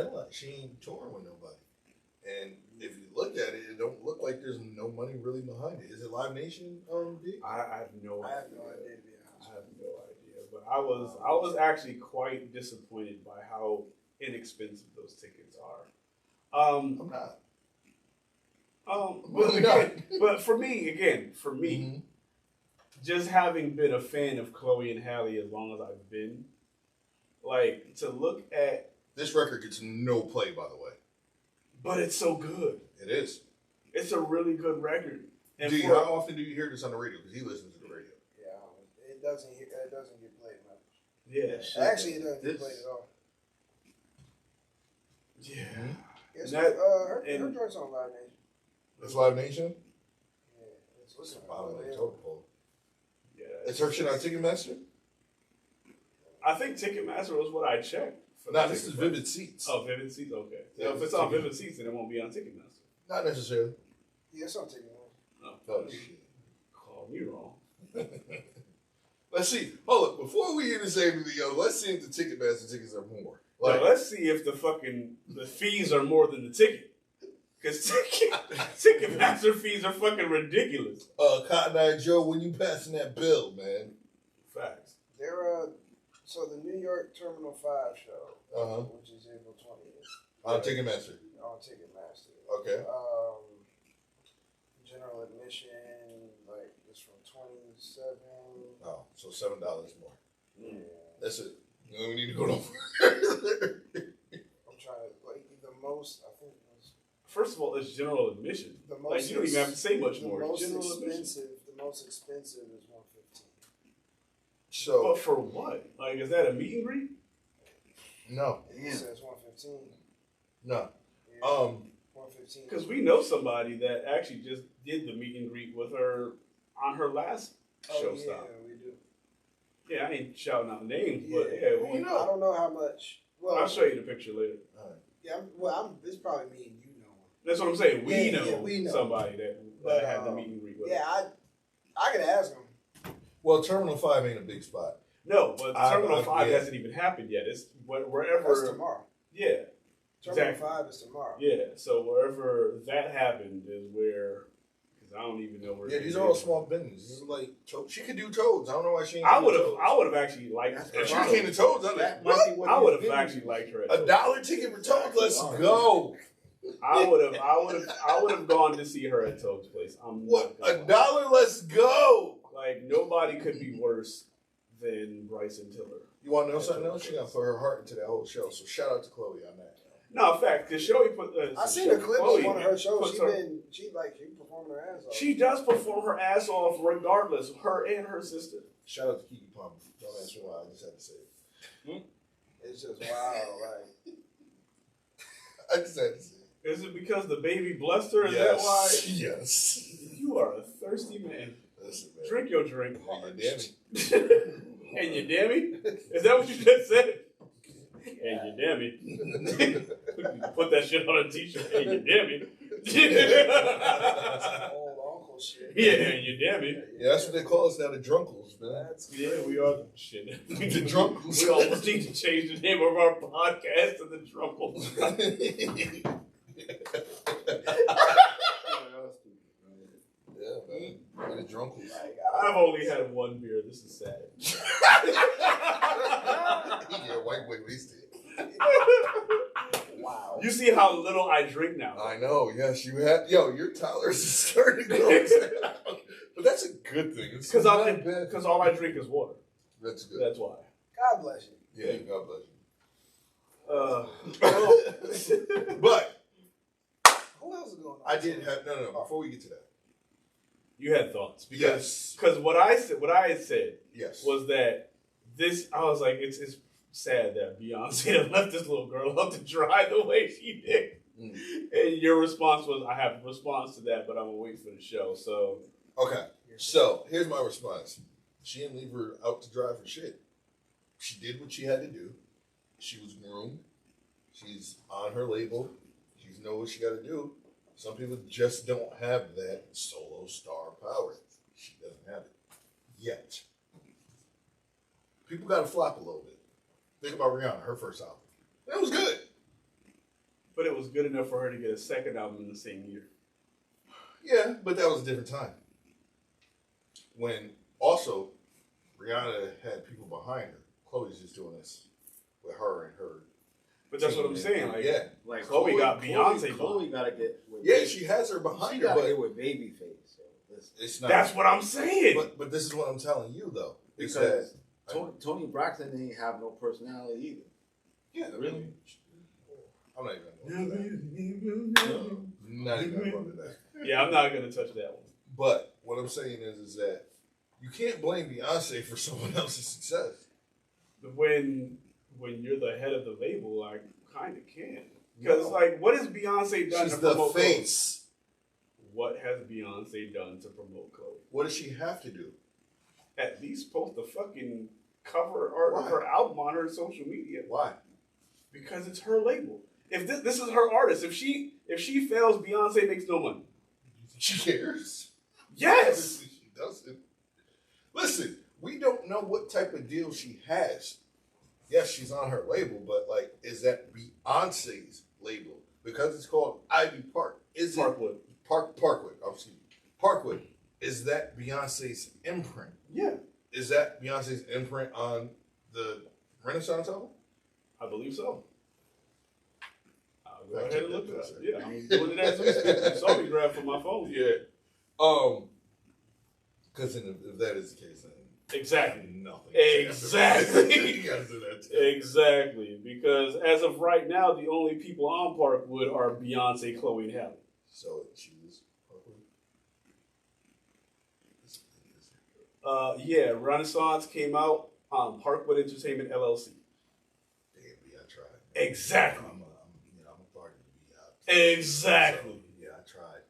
touring with nobody. And if you look at it, it don't look like there's no money really behind it. Is it Live Nation? D? I have no idea. I have no idea, to be honest. have no idea, but I was actually quite disappointed by how inexpensive those tickets are. I'm not. But Really again, but for me, Mm-hmm. just having been a fan of Chloe and Halle as long as I've been, like to look at, This record gets no play, by the way. but it's so good. It is. It's a really good record. And How often do you hear this on the radio? Because he listens to the radio. Yeah, it doesn't get played much. yeah, Actually, it doesn't get played at all. yeah. Yes, That- her and- joint's on Live Nation. It's Live Nation? Yeah, What's the bottom of the total poll? Yeah, It's her shit on Ticketmaster? I think Ticketmaster was what I checked. No, this is Vivid Seats. Oh, Vivid Seats. Okay. So Yeah, if it's on Ticket- Vivid Seats, then it won't be on Ticketmaster. Not necessarily. Yeah, it's on Ticketmaster. No, Oh, shit. call me wrong. Let's see. Hold up. Before we even say anything else, let's see if the Ticketmaster tickets are more. Now, let's see if the fees are more than the ticket. Because Ticketmaster fees are fucking ridiculous. Cotton Eye Joe, when you passing that bill, man? Facts. They're so the New York Terminal 5 show, which is April 20th, On Ticketmaster. on Ticketmaster. Okay. General admission, like, it's from 27. Oh, so $7 more. Yeah. That's it. We need to go no further. I'm trying to, like, the most, I think, was First of all, it's general admission. the most. Like, you don't even have to say much the more. Most General admission. expensive, the most expensive is 115. So, But for what? Like, is that a meet and greet? no. It says 115. No. Yeah, 115. Because we know somebody that actually just did the meet and greet with her on her last show yeah, stop. we do. Yeah, I ain't shouting out names, Yeah. but yeah, Well, I don't know how much. Well, I'll show you the picture later. Yeah, it's probably me and you know him. That's what I'm saying. We Yeah, know, yeah, we know. somebody that But, had the meet and greet with. Yeah, I could ask him. Well, Terminal 5 ain't a big spot. No, but Terminal 5 yeah. hasn't even happened yet. It's wherever. That's tomorrow. Yeah, Terminal exactly. 5 is tomorrow. Yeah, so wherever that happened is where, because I don't even know where. Yeah, it these is. are all small businesses. This is like, she could do Toads. I don't know why she ain't I do would have. Toads. I would have actually liked. If she her. came to Toads, I'd That like, might what? be what I he's would have getting actually at. liked her. At A Toads. dollar ticket for Toads? Let's go. I would have gone to see her at Toad's place. I'm What? not A gonna lie. dollar? Let's go. Like nobody could be worse than Bryson Tiller. You want to know something else? She got to put her heart into that whole show. So shout out to Chloe on that. No, in fact, the show he put. I seen a clip Chloe of one of her shows. puts She performed her ass off. She does perform her ass off regardless. Her and her sister. Shout out to Kiki Palmer. Don't ask me why. I just had to say it. It's just wow, like I just had to say it. Is it because the baby blessed her? Is that why? Yes. You are a thirsty man. Listen, man. Drink your drink. And you damn it. And you damn it? Is that what you just said? And you damn it. Put that shit on a t-shirt. And you damn it. that's old uncle shit. Yeah, and you damn it. Yeah, that's what they call us now, the drunkles, man. That's Yeah, we are. Shit. The drunkles. We almost need to change the name of our podcast to the Drunkles. Yeah, man. We're the drunkles. I've only had one beer. This is sad. Yeah, white boy wasted. wow. You see how little I drink now. I know, yes, you have. Yo, your tolerance is starting to go down. But that's a good thing. It's Because not bad. all I drink is water. That's good. That's why. God bless you. Yeah, God bless Well, you. But Who else is going on? I did have no. Before we get to that, you had thoughts yes, because what I had said yes, was that this. I was like, it's sad that Beyonce left this little girl up to dry the way she did. Mm. And your response was, I have a response to that, but I'm gonna wait for the show. So okay. So here's my response. She didn't leave her out to dry for shit. She did what she had to do. She was groomed. She's on her label. She knows what she got to do. Some people just don't have that solo star power. She doesn't have it yet. People got to flop a little bit. Think about Rihanna, her first album. It was good. but it was good enough for her to get a second album in the same year. Yeah, but that was a different time. When also Rihanna had people behind her. Chloe's just doing this with her and her. But that's what I'm saying. Like, yeah, Like Chloe got Beyonce. Chloe gotta get. With yeah, she has her behind her, but get with Babyface. So it's not. That's what I'm saying. But this is what I'm telling you though, because Tony Braxton didn't have no personality either. Yeah, really. I'm not even going to that. Not even going to go to that. Yeah, I'm not gonna touch that one. But what I'm saying is that you can't blame Beyonce for someone else's success. When you're the head of the label, I kind of can. Because like, what has Beyonce done She's to the promote face. Chloe? What has Beyonce done to promote Chloe? What does she have to do? At least post the fucking cover art of her album on her social media. Why? Because it's her label. If this is her artist, if she fails, Beyonce makes no money. She cares. Yes. She doesn't. Listen, we don't know what type of deal she has. Yes, she's on her label, but like, is that Beyonce's label? Because it's called Ivy Park. Is Parkwood. It Parkwood? Oh, excuse me. Parkwood. Is that Beyonce's imprint? Yeah. Is that Beyonce's imprint on the Renaissance album? I believe so. I'll go Fact ahead and check look that, it up. sir. Yeah, I'm doing it as we speak. You saw me grab from my phone. Yeah. Because if that is the case, then Exactly. nothing. Exactly. You gotta do that too. Exactly. Because as of right now, the only people on Parkwood are Beyonce, Chloe, and Halle. So choose Parkwood. Yeah, Renaissance came out on Parkwood Entertainment LLC. Damn, yeah, I tried. Exactly. I'm a part of the Beyonce. Exactly. So, yeah, I tried.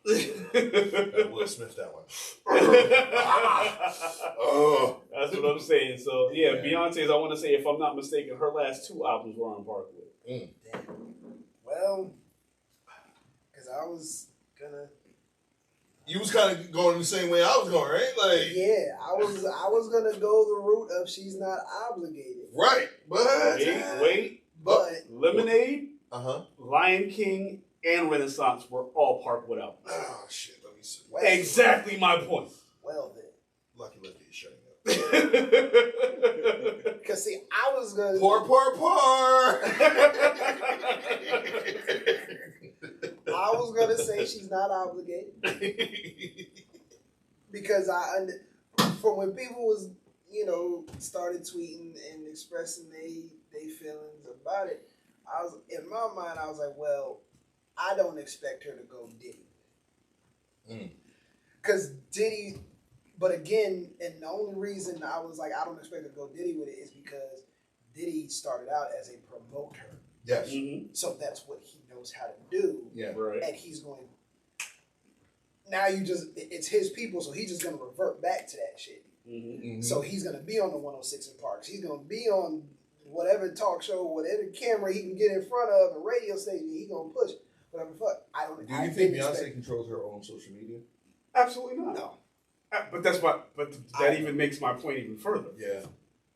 Will Smith that one. That's what I'm saying. So yeah, Beyonce's. I want to say, if I'm not mistaken, her last 2 albums were on Parkwood. Damn. Well, because I was gonna. You was kind of going the same way I was going, right? Like, Yeah, I was gonna go the route of she's not obligated. right, but But Lemonade, uh-huh. Lion King, and Renaissance were all Parkwood albums. Oh shit, let me see. well, Exactly my point. well then, Lucky Lucky is shutting up. because see, I was gonna Poor. I was gonna say she's not obligated because from when people was started tweeting and expressing they feelings about it, I was in my mind I was like, well, I don't expect her to go Diddy, because Diddy. But again, and the only reason I was like, I don't expect her to go Diddy with it is because Diddy started out as a promoter. Yes. Mm-hmm. So that's what he knows how to do. Yeah. Right. And he's going. Now it's his people, so he's just going to revert back to that shit. Mm-hmm. Mm-hmm. So he's going to be on the 106 in Parks. He's going to be on whatever talk show, whatever camera he can get in front of, a radio station. He's going to push whatever fuck. Do you think Beyonce controls her own social media? Absolutely not. No. But that even makes my point even further. Yeah.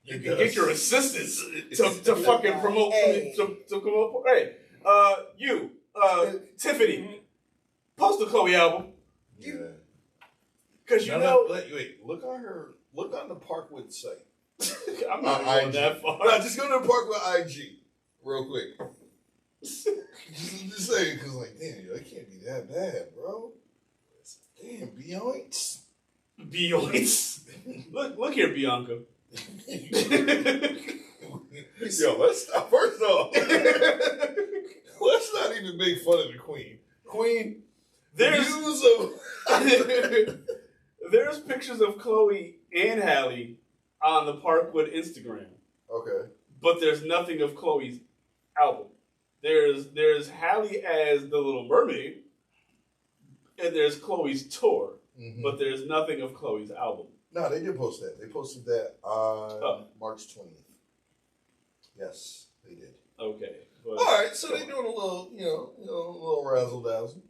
You can get your assistants to Look, fucking promote hey. to promote. Hey, Tiffany, post the Chloe album. Yeah. Because Look on the Parkwood site. I'm not going that far. No, just go to the Parkwood IG real quick. just saying, because damn, that can't be that bad, bro. Damn, Beyonce. Look here, Bianca. Yo, let's stop. First off, let's not even make fun of the Queen. Queen, there's of there's pictures of Chloe and Halle on the Parkwood Instagram. Okay. But there's nothing of Chloe's album. There's Halle as the Little Mermaid, and there's Chloe's tour. Mm-hmm. But there's nothing of Chloe's album. No, they did post that. They posted that on March 20th. Yes, they did. Okay. All right, so they're doing a little, little razzle dazzle.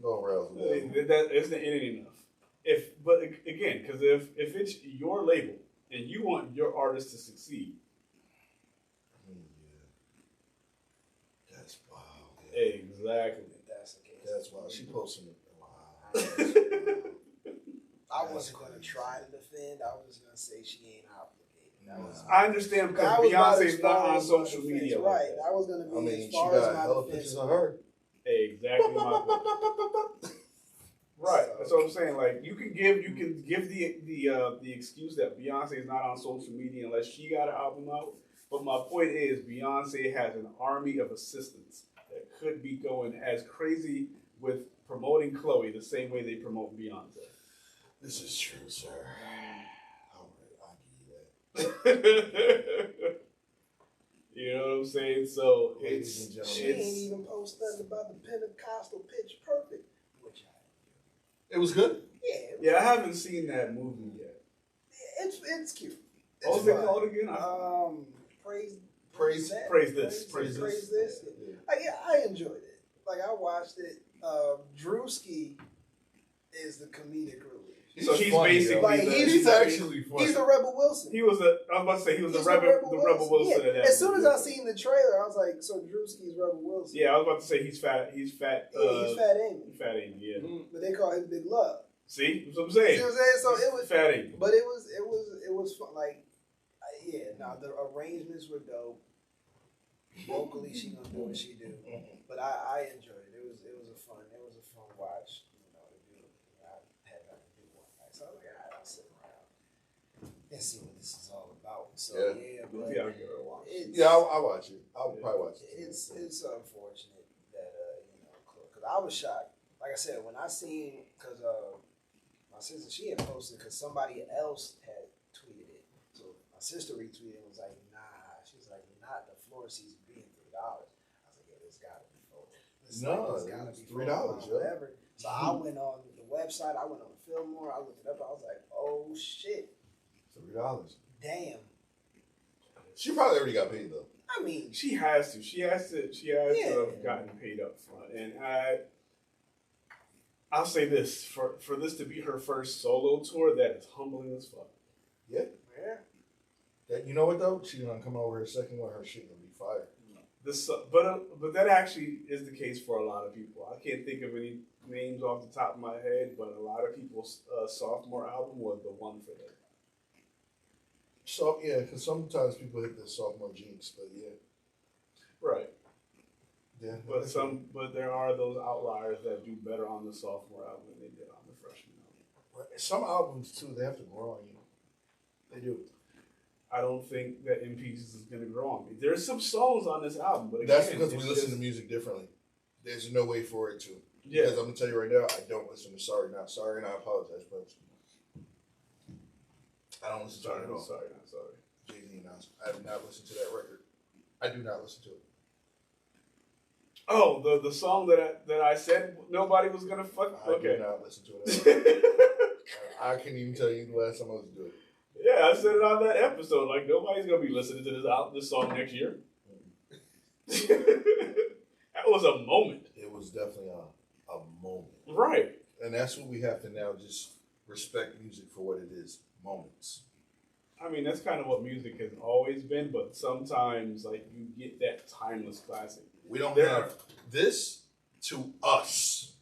That isn't enough. But again, because if it's your label and you want your artist to succeed, that's wild. Yeah. Exactly. That's the case. That's wild. She posted it. Wow. I wasn't going to try to defend. I was just going to say she ain't obligated. That was, I understand because that was about as Beyonce's not far on as social my media. defense, Like right. that. That was going to be I mean, as she far as got my hella defense. pictures of her. Exactly my point. Right. That's what I'm saying. Like you can give the excuse that Beyonce is not on social media unless she got an album out. But my point is Beyonce has an army of assistants that could be going as crazy with promoting Chloe the same way they promote Beyonce. This is true, sir. All right, I'll give you that. You know what I'm saying? So Ladies and She gentlemen, ain't even post nothing about the Pentecostal Pitch Perfect, which it was good. yeah, I haven't seen that movie yet. it's cute. What was it called again? Praise This. Praise this. I enjoyed it. Like I watched it. Drewski is the comedic relief. So he's funny, basically Like, he's actually funny. He's the Rebel Wilson. I was about to say he was He's the Rebel Wilson. Yeah. Of that As soon as movie. I seen the trailer, I was like, "So Drewski's Rebel Wilson." Yeah, I was about to say he's fat. He's fat. He's Fat Amy. Fat Amy. Yeah. But they call him Big Love. See, that's what I'm See saying. what I'm saying? So it was Fat Amy. But it was fun. Like, the arrangements were dope. Vocally, she gonna do what she do. But I enjoyed it. It was a fun watch. You know, to do. I had nothing to do one night, so I was like, all right, I'll sit around and see what this is all about. So but Yeah, I'll give it a watch. I'll watch it. I'll probably watch it. It's unfortunate that because I was shocked. Like I said, when I seen my sister, she had posted because somebody else had tweeted it. So my sister retweeted and was like, nah. She's like, not the floor seats being $3. I was like, yeah, this gotta be $4. No, It's gotta be $3, whatever. So I went on the website, I went on Fillmore, I looked it up, I was like, oh shit. $3. Damn. She probably already got paid though. I mean, She has to. She has to have gotten paid up front. And I'll say this for this to be her first solo tour, that is humbling as fuck. Yeah. You know what though? She's gonna come over her second one. Her shit gonna be fire. But that actually is the case for a lot of people. I can't think of any names off the top of my head, but a lot of people's sophomore album was the one for them. So yeah, because sometimes people hit the sophomore jinx, but yeah. Right. Yeah. But there are those outliers that do better on the sophomore album than they did on the freshman album. Some albums too, they have to grow on you. They do. I don't think that In Pieces is going to grow on me. There's some songs on this album, but again, That's because we listen to music differently. There's no way for it to. Yeah. Because I'm gonna tell you right now, I don't listen to Sorry Not Sorry, and I apologize, folks. I don't listen to it at all. Sorry, not sorry. Jay-Z announced. I have not listened to that record. I do not listen to it. Oh, the song that I said nobody was gonna fuck. I Okay. do not listen to it at all. I can't even tell you the last time I listened to it. Yeah, I said it on that episode. Like nobody's gonna be listening to this song next year. That was a moment. It was definitely a moment. Right. And that's what we have to now just respect music for what it is. Moments. I mean, that's kind of what music has always been, but sometimes like you get that timeless classic. We don't have this to us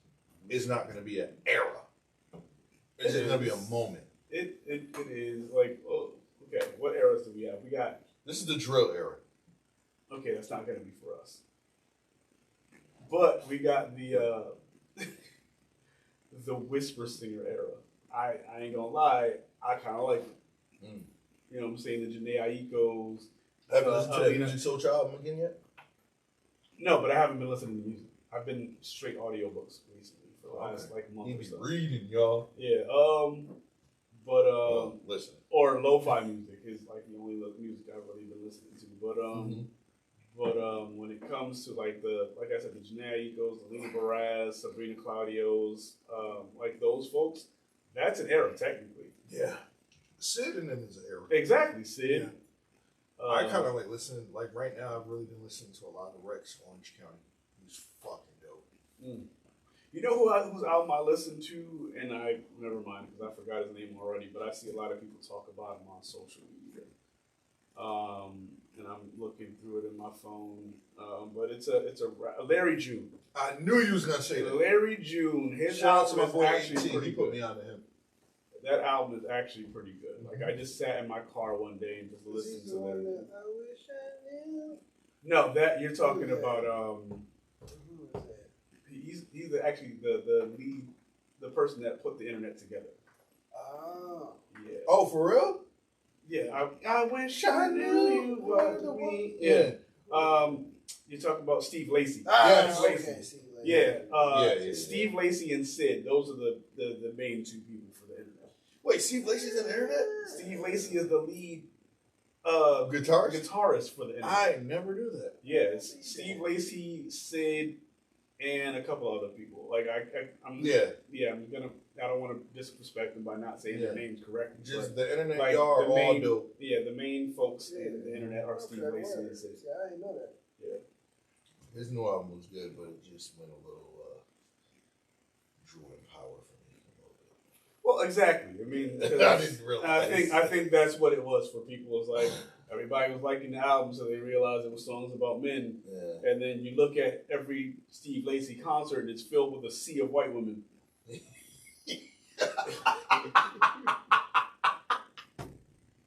is not going to be an era. It's just going to be a moment. It is like, oh, okay, what eras do we have? We got, This is the drill era. okay, that's not going to be for us. But we got the the whisper singer era. I ain't gonna lie, I kind of like it. Mm. You know what I'm saying? The Janae Aiko's. Have you listened to that Alina. Music Soul Child album again yet? No, but I haven't been listening to music. I've been straight audiobooks recently for the last like month You or be so. reading, y'all. Yeah. But Listen. or lo-fi music is like the only music I've really been listening to. But when it comes to like I said, the Janae Aiko's, the Lena Baraz, Sabrina Claudio's, like those folks, that's an era technically. Yeah. Sid and them is an era. Exactly, Sid. Yeah. I kind of like listening. Like right now, I've really been listening to a lot of Rex Orange County. He's fucking dope. Mm. You know whose album I listened to, and I never mind because I forgot his name already. But I see a lot of people talk about him on social media, and I'm looking through it in my phone. But it's a Larry June. I knew you was gonna say that. Larry June. His Shout out to album my is boy actually AT. pretty He put good. me on to him. That album is actually pretty good. Like I just sat in my car one day and just listened to that. I wish I knew. No, that you're talking Who's about. Who is that? He's actually the lead, the person that put the internet together. Oh. Yeah. Oh, for real? Yeah. I wish I knew you were the one. Yeah. You're talking about Steve Lacy. Yes. Okay, Lacy. Steve Lacy. Yeah. Steve Lacy and Sid. Those are the main two people for the internet. Wait, Steve Lacy's in the internet? Steve Lacy is the lead Guitarist for the internet. I never knew that. Yeah, it's Steve Lacy, Sid, and a couple other people. Like I'm I don't want to disrespect them by not saying their names correctly. Just the internet, like, y'all are all dope. Yeah, the main folks in the internet are Steve Lacy and Sid. Yeah, I didn't know that. Yeah. His new album was good, but it just went a little Drew and Power for me a little bit. Well, exactly. I mean, I didn't realize. I think that's what it was for people. It was like everybody was liking the album, so they realized it was songs about men. Yeah. And then you look at every Steve Lacy concert, and it's filled with a sea of white women.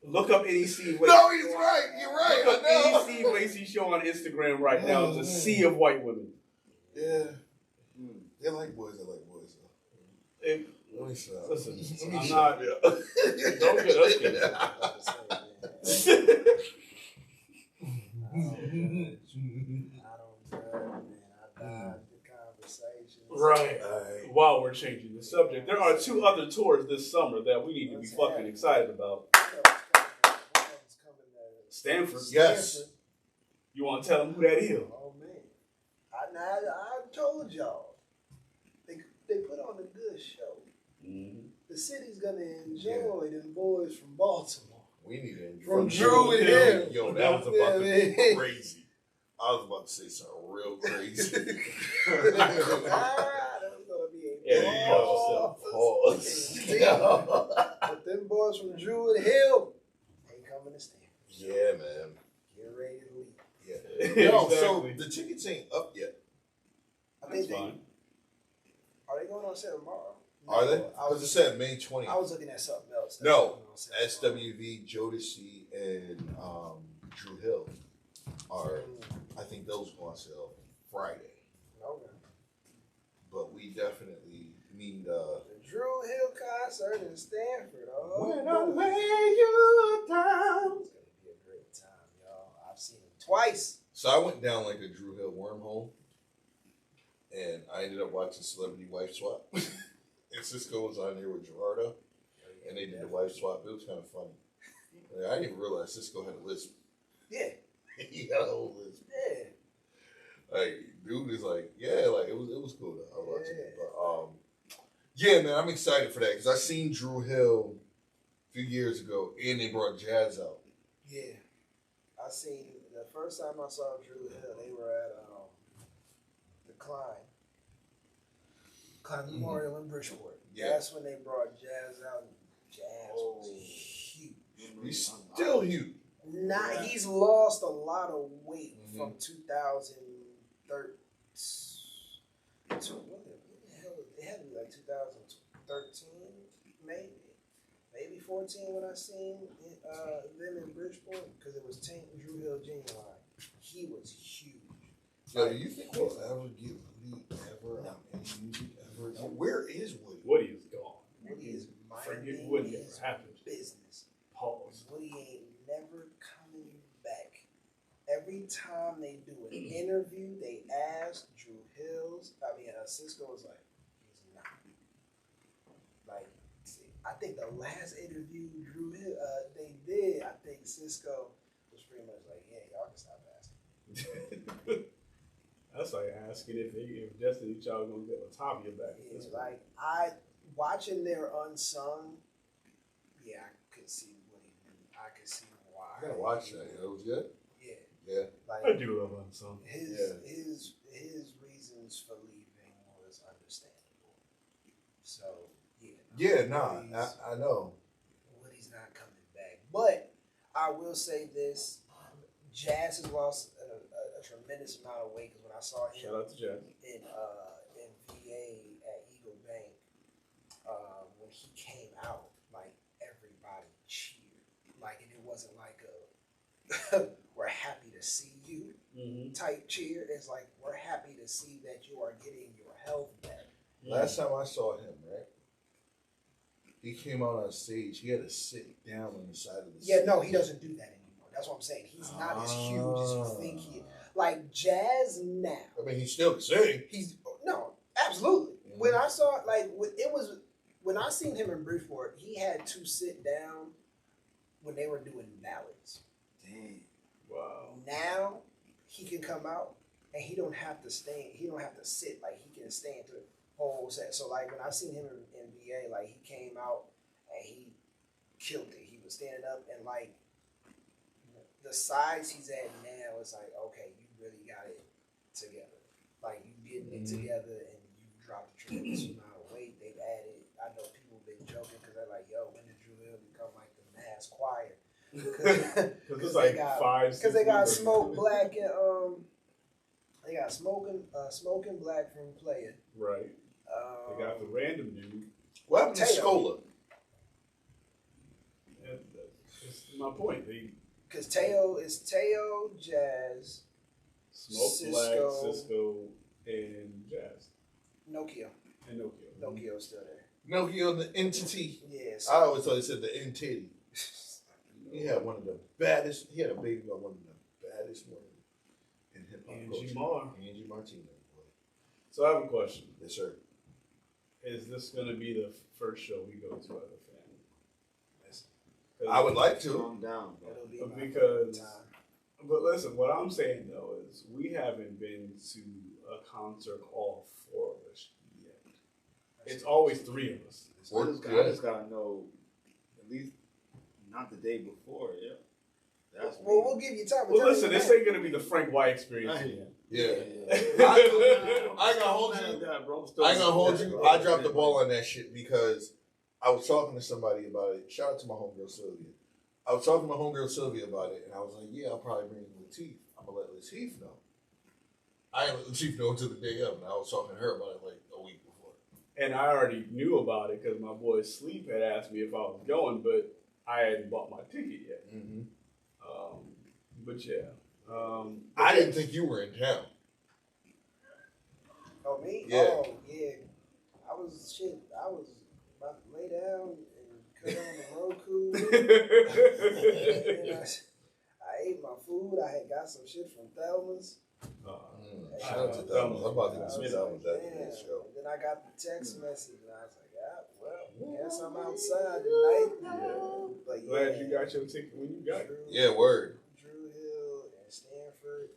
Look up any Steve Lacy. No, he's right. You're right. Look up I know. any Steve Lacy show on Instagram right now. It's a sea of white women. Yeah. They like boys. They like boys. It, Let me stop. listen, Let me I'm stop. not. Don't get us kidding. I don't judge, man. I dive the conversation. Right. While we're changing the subject, there are two other tours this summer that we need to be fucking excited about. Stanford. Yes. You want to tell them who that is? Oh man, I told y'all they put on a good show. Mm-hmm. The city's gonna enjoy them boys from Baltimore. We need to enjoy. From Drew and him. Yo, that was about to be crazy. I was about to say something real crazy. That was gonna be a Pause. But them boys from Drew and Hill ain't coming to Stanford. Yeah, man. Get ready to leave. Yeah. Yo, so Exactly. the tickets ain't up yet. I think That's fine. Are they going on sale tomorrow? Are they? I Because it was said May 20th. I was looking at something else. No, Going on sale tomorrow. SWV, Jodeci, and Drew Hill are, I think those go on sale Friday. Okay. But we definitely need The Drew Hill concert in Stanford. Oh, When I boy. lay you down. It's gonna be a great time, y'all. I've seen him twice. So I went down like a Drew Hill wormhole, and I ended up watching Celebrity Wife Swap. And Cisco was on there with Gerardo, and they did the wife swap. It was kind of funny. Like, I didn't even realize Cisco had a lisp. Yeah. He got a whole lisp. Yeah. Like, dude is like, yeah, like it was cool though. I was watching it, but yeah, man, I'm excited for that because I seen Drew Hill a few years ago, and they brought Jazz out. Yeah. I seen the first time I saw Drew Hill, they were at the Klein Memorial in Bridgeport. Yeah. That's when they brought Jazz out. Jazz was huge. He's still huge. He's lost a lot of weight from 2013. What the hell? It had to be like 2013, maybe 14 when I seen them in Bridgeport because it was Tank Drew Hill Genuine. He was huge. Yo, do you think we'll ever get Woody ever on any music ever? Where is Woody? Woody is gone. Woody is Forget minding Woody his ever happened. business. Pause. Woody ain't never coming back. Every time they do an interview, they ask Cisco was like, he's not. Like, see, I think the last interview they did, I think Cisco was pretty much like, yeah, y'all can stop asking. That's like asking if Destiny Child gonna get Latavia back. It's like watching their unsung. Yeah, I could see what he meant. I could see why. I gotta watch that. It was good. Yeah, Yeah. like I do love unsung. his reasons for leaving was understandable. So Yeah, nah, I know. Woody's not coming back. But I will say this: Jazz has lost a tremendous amount of weight. Because when I saw him Shout out to Jazz in VA at Eagle Bank, when he came out, like wasn't like a we're happy to see you type cheer. It's like we're happy to see that you are getting your health back. Last time I saw him, right? He came out on stage. He had to sit down on the side of the stage. Yeah, no, he doesn't do that anymore. That's what I'm saying. He's not as huge as you think he is. Like Jazz now. I mean, he still can sing. He's no, absolutely. When I saw when I seen him in Bridgeport, he had to sit down when they were doing ballads. Damn. Wow. Now he can come out and he don't have to stand. He don't have to sit. Like he can stand to the whole set. So like when I seen him in VA, like he came out and he killed it. He was standing up and like the size he's at now is like, okay, you really got it together. Like you getting it together and you dropped a tremendous amount of weight. They've added. I know people have been joking because they're like, yo, when did Drew Hill become like the mass choir? Because it's like 5, 6 because they got members. Smoke Black and they got Smoking Black from Player. Right. They got the random dude. What happened to Teo. Scola? That's my point. They Because Teo is Teo, Jazz, Smoke Black, Cisco, and Jazz. Nokia. And Nokia. Nokio's still there. Nokia, the entity. Yes. I always thought he said the entity. He had one of the baddest. He had a baby by one of the baddest women in hip hop Angie culture. Marr. Angie Martinez. So I have a question. Yes, sir. Is this going to be the first show we go to as a family? I would like to. Calm down, bro. It'll be my Because, time. but listen, what I'm saying though is we haven't been to a concert all 4 of us yet. It's always 3 of us. I just gotta know, at least not the day before, yeah. That's Well, we'll give you time. Well, listen, this ain't gonna be the Frank White experience. Yeah. I I gotta hold you. I gonna hold you. I dropped the ball on that shit because I was talking to somebody about it. Shout out to my homegirl Sylvia. I was talking to my homegirl Sylvia about it, and I was like, "Yeah, I'll probably bring Latif. I'm gonna let Latif know." I didn't let Latif know until the day of, and I was talking to her about it like a week before. And I already knew about it because my boy Sleep had asked me if I was going, but I hadn't bought my ticket yet. Mm-hmm. But yeah. I didn't think you were in town. Oh, me? Yeah. Oh, yeah. I was about to lay down and cut on the Roku. And I ate my food. I had got some shit from Thelma's. Shout out to Thelma's. I'm about to I get was some like, Thelma's after damn. this show. And then I got the text message, and I was like, well, guess I'm outside tonight. Yeah. But Glad you got your ticket when you got it. Yeah, word. Drew Hill and Stanford.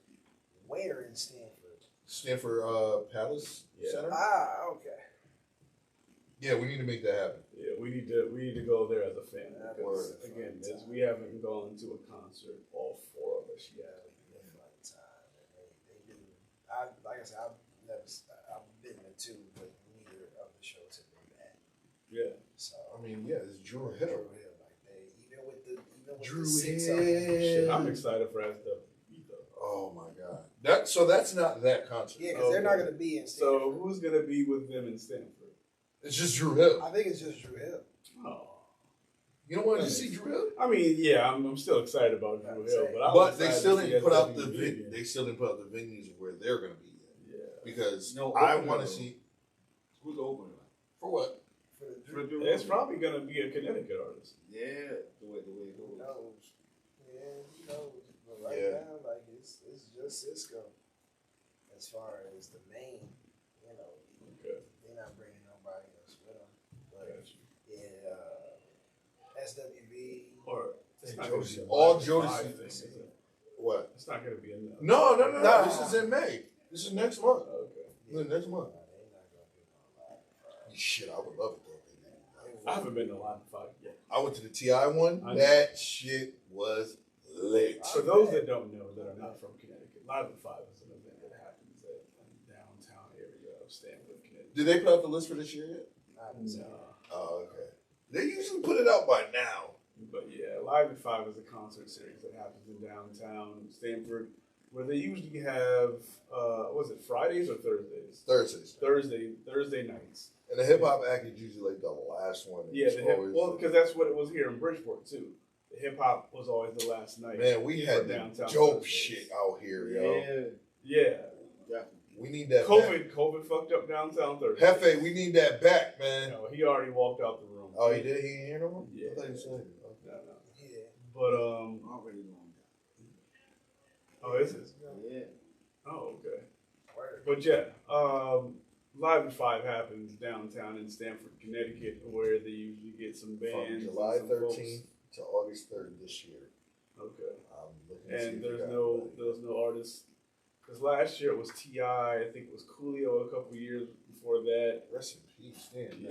Where in Stanford? Stanford Palace Center. Ah, okay. Yeah, we need to make that happen. Yeah, we need to go there as a family. Because, Word. again, we haven't gone to a concert, all 4 of us yet. They do. Like I said, I've been to 2, but neither of the shows have been bad. Yeah. So I mean, yeah, it's Drew Hill. like even with Drew the 6 Hill. of them. Shit, I'm excited for SWB though. Oh my god. That's not that concert. Yeah, because they're not going to be in Stanford. So who's gonna be with them in Stanford? It's just Drew Hill. I think it's just Drew Hill. Oh. You don't want to see Drew Hill? I mean, yeah, I'm still excited about Drew Hill, but But they still didn't put out the again. they still didn't put out the venues where they're going to be in. Yeah. Because No, I opener, want to though. see Who's opening? for what? For the Drew It's probably gonna be a Connecticut artist. Yeah, the way it Who goes. knows? Yeah, who knows? But right Yeah. now, like it's just Cisco. As far as the main, Okay. they're not bringing nobody else with them. But Gotcha. yeah, SWV. Or it's Hey, not Jodeci. gonna be a All live Jodeci thing, things. is it? What? It's not gonna be enough. No. Nah. This is in May. This is next month. Okay. Next month. They're not gonna be no live. Shit, I would love it though. I haven't been to Live 5 yet. I went to the TI one. I know. That shit was lit. For those that don't know, that are not from Connecticut, Live at 5 is an event that happens at the downtown area of Stanford, Connecticut. Did they put out the list for this year yet? No. Oh, okay. They usually put it out by now. But yeah, Live at 5 is a concert series that happens in downtown Stanford, where they usually have, was it Fridays or Thursdays? Thursdays. Thursday nights. And the hip hop act is usually like the last one. Yeah, because that's what it was here in Bridgeport too. hip hop was always the last night. Man, we had the downtown dope Thursdays. shit out here, yo. Yeah. We need that back. COVID fucked up downtown Thursday. Hefe, we need that back, man. No, he already walked out the room. Oh, he did? He ain't here no more? Yeah. I thought he said it. No. Yeah. But Already long. oh, is it? Yeah. Oh, okay. Word. But yeah, Live at 5 happens downtown in Stamford, Connecticut, where they usually get some From bands. July and some folks. 13th to August 3rd this year. Okay. I'm looking to see And if there's we got no anybody. artists. Because last year it was T.I., I think it was Coolio a couple years before that. Rest in peace. Damn. Yeah.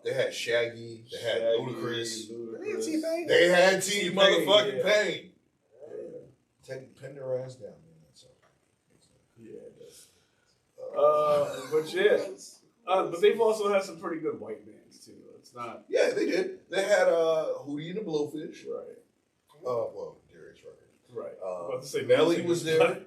They had Shaggy. They had Ludacris. They had T-Pain. They had T T-Pain, motherfucking yeah. Pain. Pin their ass down, man. So. Yeah, that's. But yeah. But they've also had some pretty good white bands too. It's not Yeah, they did. They had Hootie and the Blowfish. right. Well, Darius Rucker. Right. I was about to say Nelly was there.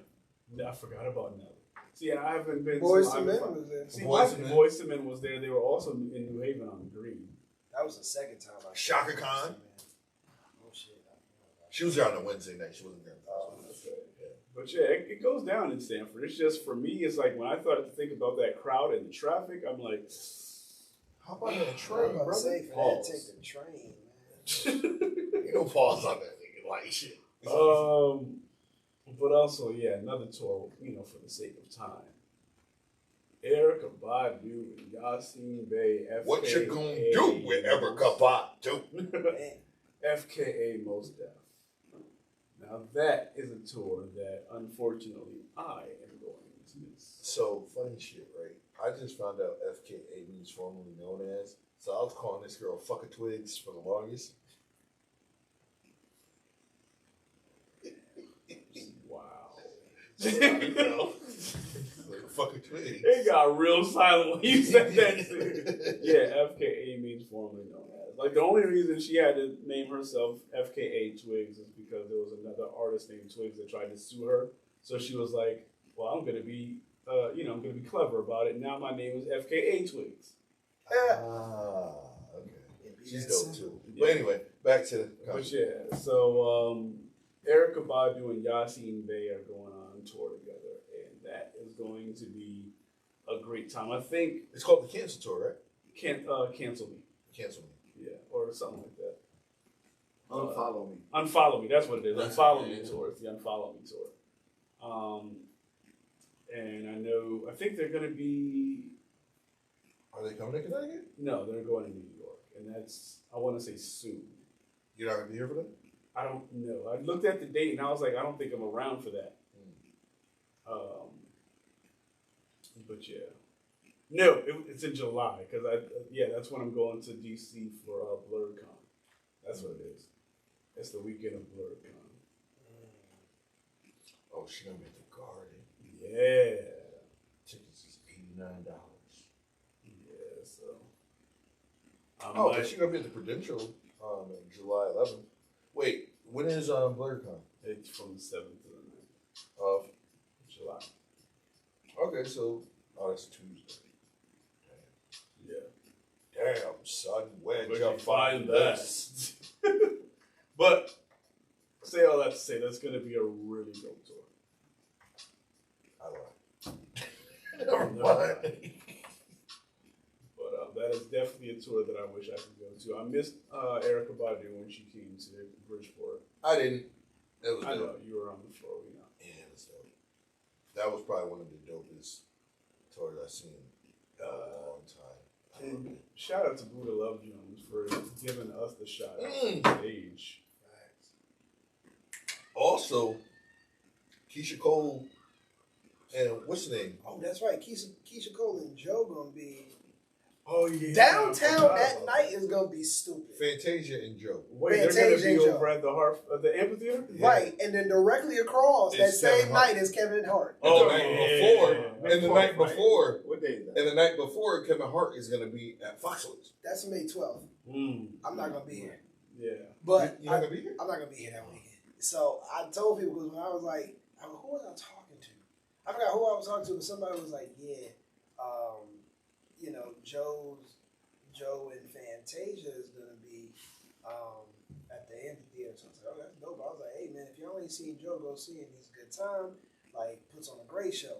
I forgot about Nelly. See, I haven't been. Boys to to Live at Men 5. was there. See, Boyz II Men. Boyz II Men was there. They were also in New Haven on the Green. That was the second time I Shaka Khan. Oh shit. She was there on a Wednesday night. She wasn't there. Oh, okay. But yeah, it goes down in Stanford. It's just, for me, it's like when I started to think about that crowd and the traffic, I'm like, How about that I was train, about to brother? say, for Pause. that, take the train, man. You know, pause on that nigga like shit. but also, yeah, another tour, for the sake of time. Erica Badu and Yasin Bey, FKA. What you gonna do with Erica Badu? Man. FKA Mos Def. Now that is a tour that, unfortunately, I am going to miss. So, funny shit, right? I just found out FKA means formerly known as. So I was calling this girl Fucker Twigs for the longest. Wow. Fucker Twigs. It got real silent when you said that too. Yeah, FKA means formerly known as. Like, the only reason she had to name herself FKA Twigs is because there was another artist named Twigs that tried to sue her. So she was like, well, I'm going to be, I'm going to be clever about it. Now my name is FKA Twigs. Ah, okay. She's dope too. Yeah. But anyway, back to the But yeah, so Erica Badu and Yasin Bey are going on tour together, and that is going to be a great time. I think It's called the Cancel Tour, right? Cancel Me, Cancel Me. yeah, or something like that. Unfollow me. Unfollow Me, that's what it is. That's Unfollow it, Me yeah. tour. It's the Unfollow Me tour. And I think they're going to be. Are they coming to Connecticut? No, they're going to New York, and that's, I want to say, soon. You're not gonna be here for that? I don't know. I looked at the date and I was like, I don't think I'm around for that. But yeah, no, it's in July because that's when I'm going to DC for BlurCon. That's what it is. It's the weekend of BlurCon. Oh, she gonna be at the Garden. Yeah, Tickets is $89. yeah. So Oh, but she gonna be at the Prudential July 11th. Wait, when is BlurCon? it's from the 7th to the 9th Of of July. okay, so that's Tuesday. Yeah. Damn, son, where'd Where'd you you find find this? But say all that to say, that's going to be a really dope tour. I lied. Never mind. But that is definitely a tour that I wish I could go to. I missed Erica Badu when she came to Bridgeport. I didn't. It was I know dope. you were on the floor. We know. Yeah, it was dope. That was probably one of the dopest tours I've seen in a long time. I loved And it. shout out to Buddha Love Jones for giving us the shot Mm. on stage. Also, Keisha Cole and what's the name? Oh, that's right. Keisha Cole and Joe gonna be Oh yeah. downtown that night is gonna be stupid. Fantasia and Joe. Wait, they're going to Fantasia be and Joe. over at the amphitheater? Yeah. Right, and then directly across that It's Kevin same Hart. night is Kevin Hart. Oh, Yeah. the night before. And the night Right? before. What day is that? And the night before, Kevin Hart is going to be at Foxwoods. That's May 12th. I'm not gonna be here, Yeah. but You're not going to be here? I'm not gonna be here that weekend. So I told people because when I was like, who was I talking to? I forgot who I was talking to, but somebody was like, yeah, Joe and Fantasia is gonna be at the seen Joe go see it. He's a good time. Like, puts on a great show.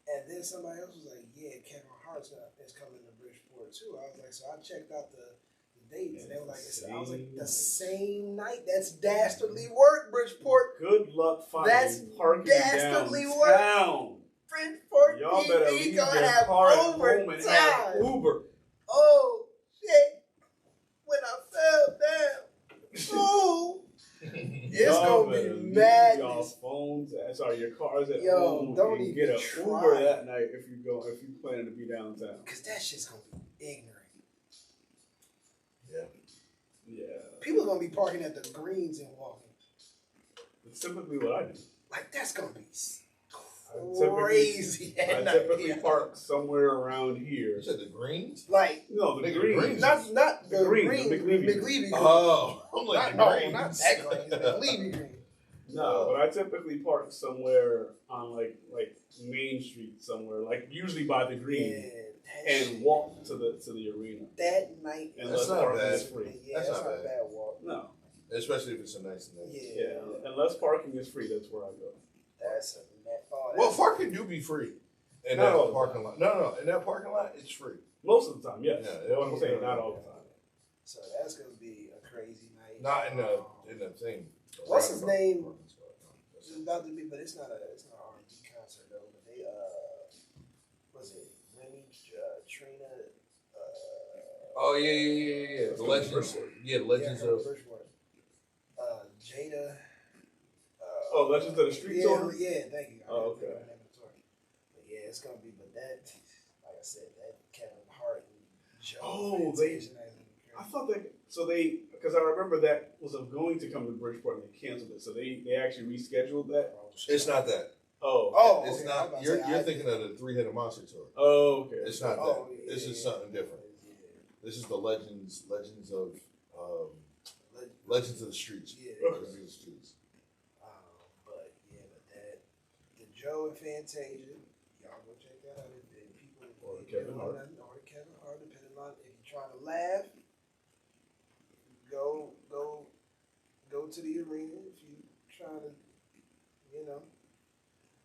And then somebody else was like, yeah, Kevin Hart's is coming to Bridgeport too. I was like, so I checked out the dates, and they were like, I was like, the same night. That's dastardly work, Bridgeport. Good luck finding That's parking dastardly downtown. Bridgeport, Y'all better TV leave gonna your have car at home and have overtime. Uber. Oh shit! When I fell down, oh, it's Y'all gonna be better leave madness. Y'all phones, your cars at Yo, home. don't and even get a try. Uber that night if you planning to be downtown. Cause that shit's gonna be ignorant. Yeah. Yeah, People are gonna be parking at the greens and walking. it's typically what I do. Like that's gonna be Crazy. crazy. I typically park somewhere around here. You said the greens? Like No, the Nigga, greens. greens. not The the green, green, the McLeavey green. McLeavey green. Oh, I'm like, not greens. that green. The McLeavey green. No, but I typically park somewhere on like Main Street somewhere, like usually by the green, Yeah, and walk to the arena. that night. Unless not parking bad. is free. Yeah, That's that's not not a bad walk. No. Especially if it's a nice night. Yeah, Unless parking is free, that's where I go. that's a Well, parking do be free. In Not all that the parking lot. No. In that parking lot, it's free. Most of the time, yes. Yeah, That's what I'm saying, not all the time. So that's gonna be a crazy night. Not in the thing. What's his name? It's about to be, but it's not an R&B concert though. But they was it Remy, Trina? Oh yeah. The Legends. Yeah, the Legends of. Bridgeport. Jada. Oh, Legends of the Street tour? Yeah, thank you. Oh, okay. But yeah, it's gonna be. But that, like I said, that Kevin Hart and Joe. Oh, I thought because I remember that was going to come to Bridgeport and they canceled it. So they actually rescheduled that? It's not that. Oh. It's okay, not. You're thinking of the Three-Headed Monster tour. Oh, okay. It's not that. Oh, yeah, This is something different. Yeah. This is the Legends of Legends of the Streets. Yeah. Legends of the Streets. But that the Joe and Fantasia, y'all go check that out. If people Or if Kevin you Hart. or Kevin Hart, depending on if you're trying to laugh, go to the arena. If you trying to,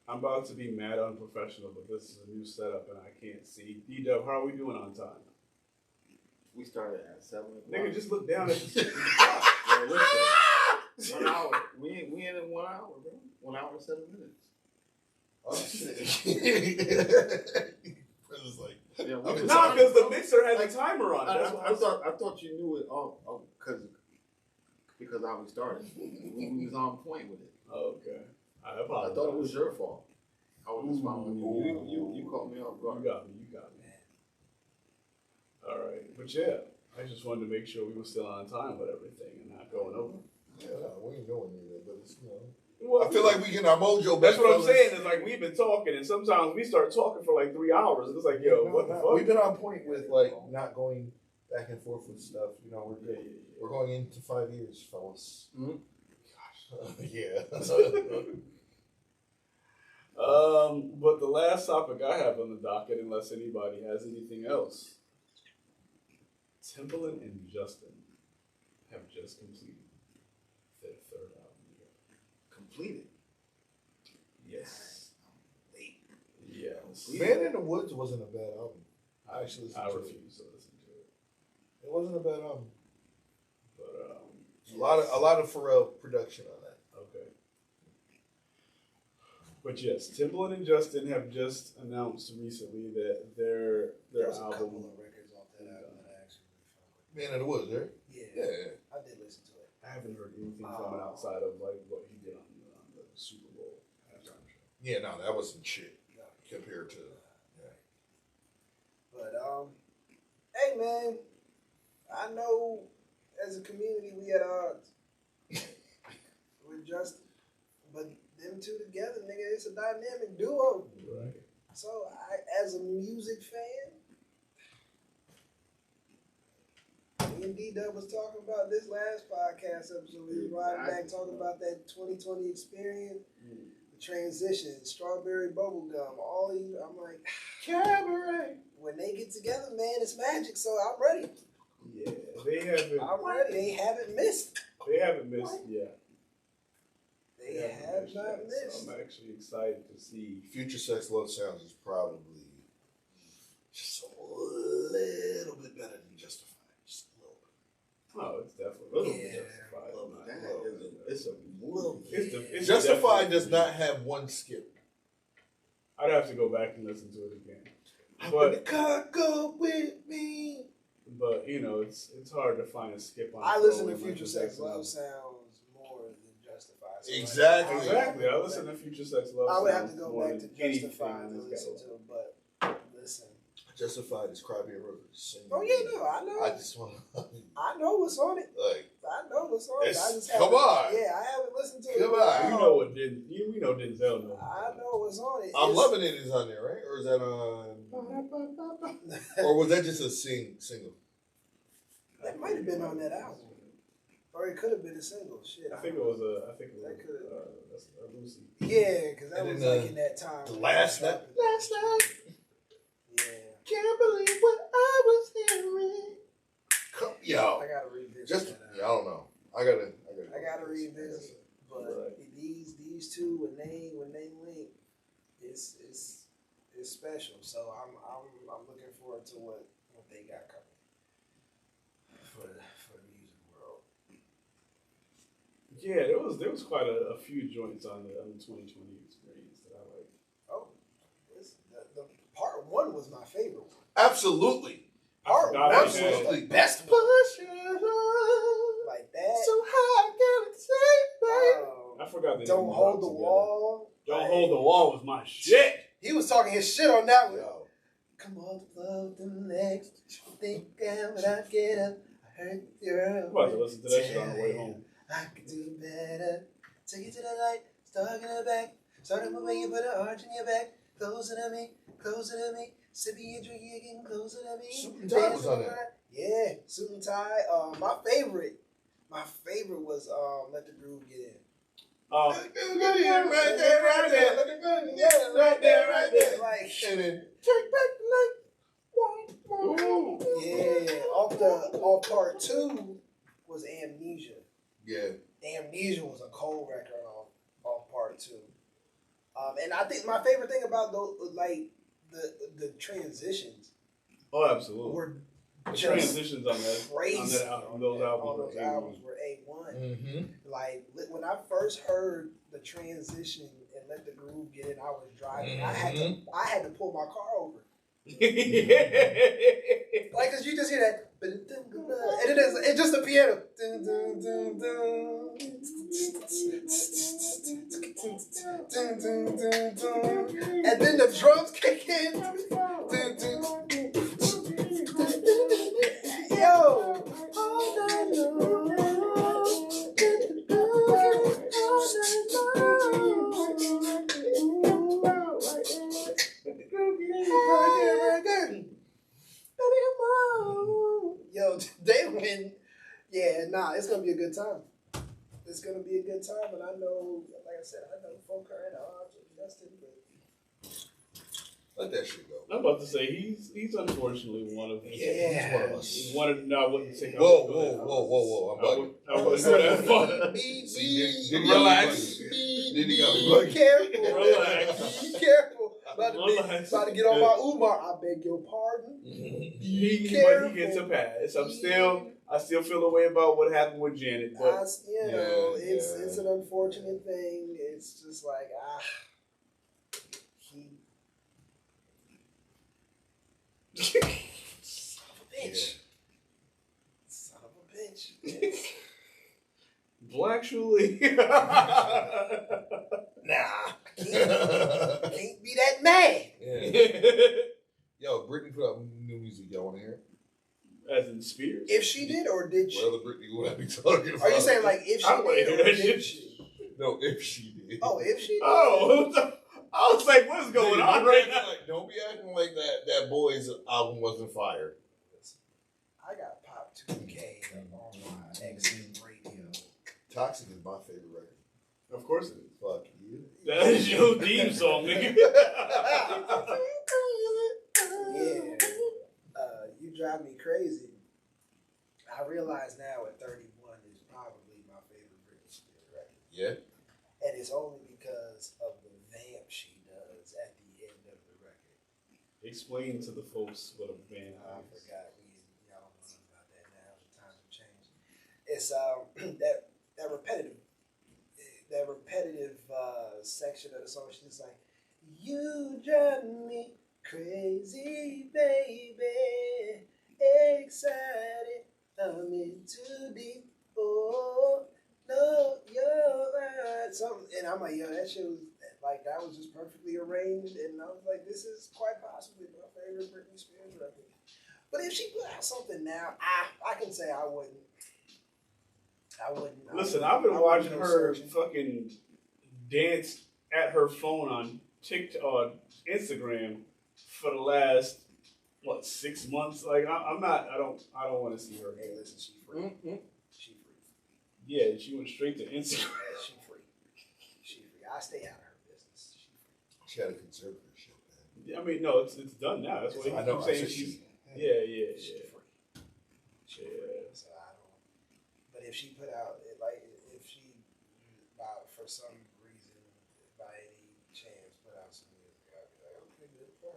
I'm about to be mad unprofessional, but this is a new setup and I can't see. D-Dub, how are we doing on time? We started at 7 o'clock. Nigga, just look down at the Yo, listen. 1 hour. We in 1 hour, bro. 1 hour and 7 minutes. Oh shit! It's like, Yeah, No, because the mixer has a timer on it. That's why I thought you knew it all because how we started. We was on point with it. Okay. I I apologize. thought it was your fault. I was just following you. You caught me off guard. You got me. All right. But yeah, I just wanted to make sure we were still on time with everything and not going over. yeah, no, we ain't going near that, but it's Well, I feel like we getting our mojo back. that's what I'm fellas. saying. Is like we've been talking, and sometimes we start talking for like 3 hours. And it's like, yo, what the fuck? We've been on point with like not going back and forth with stuff. We're good. We're going into 5 years, fellas. Mhm. Gosh, yeah. But the last topic I have on the docket, unless anybody has anything else, Timbaland and Justin have just completed their third album year. Completed. Yes. Yes. Man in the Woods wasn't a bad album. I actually listened I to it. refuse to listen to it. It wasn't a bad album. But A lot of Pharrell production on that. okay. But yes, Timbaland and Justin have just announced recently that their There's a album. couple of records off that album that I actually really fuck with. Man in the Woods, right? Yeah, I did listen to it. I haven't heard anything from it outside of like what he did on the Super Bowl halftime show. Yeah, no, that wasn't shit No. compared to. But hey man, I know as a community we at odds with Justin, but them two together, nigga, it's a dynamic duo. Right. So as a music fan, me and D-Dub was talking about this last podcast episode. We were riding back talking about that 2020 experience, the transition, strawberry bubblegum, all these. I'm like, cabaret. When they get together, man, it's magic. So I'm ready. Yeah, they haven't. I'm ready. They haven't missed. They haven't missed. Yeah. They have not missed. I'm actually excited to see. Future Sex Love Sounds is probably just a little bit better than Justified. Just a little bit. Oh, it's definitely Yeah. Justified. A little bit. It's a movie. It's Justified does definitely- not have one skip. I'd have to go back and listen to it again. When But the car go with me. you know, it's hard to find a skip on. I a listen to program like Future this. Sex Love Sounds more than Justified. So Exactly. Exactly. I listen to Future Sex Love. I would have to Sounds go more back to than anything Justified in to this listen catalog. to, but listen. Justified is Crybaby Rivers. Oh yeah, no, I know. I just want to I know what's on it. like. I know what's on it. I It's- just come haven't- on. Yeah, I haven't listened to it. Come in a on. while. You know what we know Denzel knows. I know what's on it. I'm It's- Loving It is on there, right? Or is that on? Or was that just a single? That might have been on that album, or it could have been a single. Shit, I think it was That that's Lucy. Yeah, because that And was then, like in that time. The when last it was night. dropping. Last night. Yeah, Can't believe what I was hearing. Yo, I gotta revisit just that. I don't know. I gotta revisit. But Right. these two when they link, it's special. So I'm looking forward to what they got coming for the music world. Yeah, there was quite a few joints on the 2020 experience that I like. Oh, the part one was my favorite one. Absolutely. Part forgot one I was had- the best one. Push it on. Like that. So high, can it say, baby? I forgot that. Don't hold the wall. Don't Like, hold the wall was my shit. He was talking his shit on that one. Yo. Come on, love the legs. Think when I get up. I heard your. I'm about to listen to that shit on the way home. I could do better. Take it to the light. Start in the back. Start moving. You put an arch in your back. Closer to me. Closer to me. Sipping and drinking again. Closer to me. Suit and Tie was on there. Yeah, Suit and Tie. My favorite was Let the Groove Get In. Right there, right there. Let it go. Yeah, right there. Like, And then take back the light. Ooh. yeah, off part 2 was Amnesia. Yeah. Amnesia was a cold record off part 2. And I think my favorite thing about those, like the transitions, Oh, absolutely. were The just transitions on crazy. on those albums. On those were albums were A1. Mm-hmm. Like when I first heard the transition and Let the Groove Get In, I was driving. I had to pull my car over. Like, cause you just hear that, and it's just the piano. And then the drums kick in. Yo. Yo, they win. Yeah, nah, it's gonna be a good time. It's gonna be a good time, and I know, like I said, I know folk are in Justin, but Let that shit go. I'm about to say he's unfortunately one of us. Yeah. He's one of us. No, I wouldn't take. Whoa. I'm bugging. I wouldn't go that far. See, did Relax. Did he be go? careful. Relax. Be careful. Relax. About to get on my Umar. I beg your pardon. But Be he careful. gets a pass. I still feel a way about what happened with Janet, but It's an unfortunate thing. It's just like son of a bitch. Son of a bitch. Blacktually. Nah, can't be that mad. Yeah. Yo, Britney put out new music. Y'all want to hear it? As in Spears. If she did or did she? What other Britney would I be talking about? Are you saying like if she I wanna did hear or that did shit. she? No, if she did. Oh, if she did. Oh, I was like, what's going on right now? Like, don't be acting like that boy's album wasn't fire. I got Pop 2K on my XM radio. Toxic is my favorite record. Of course it is. Fuck you. That is your theme song, nigga. Yeah. You drive me crazy. I realize now at 31 is probably my favorite Britney Spears record. Yeah. and it's only because of the vamp she does at the end of the record. Explain to the folks what a vamp I is. forgot. Y'all don't know about that now. The times have changed. It's that repetitive section of the song. She's just like, "You drive me crazy, baby, excited, I'm in too deep. Oh no, you're right." Something, and I'm like, yo, that shit was like that was just perfectly arranged, and I was like, this is quite possibly my favorite Britney Spears record. But if she put out something now, I can say I wouldn't. Listen, I've been watching her fucking dance at her phone on TikTok, on Instagram for the last 6 months. Like I don't want to see her. Hey, listen, she free. Mm-hmm. She free. Yeah, she went straight to Instagram. She free. She free. I stay out of her business. She free. She had a conservatorship, man. I mean, no, it's done now. That's what I'm saying. She's yeah. She free. She Yeah. free. So I don't. But if she put out if she for some reason by any chance put out some music, I'd be like, okay, good for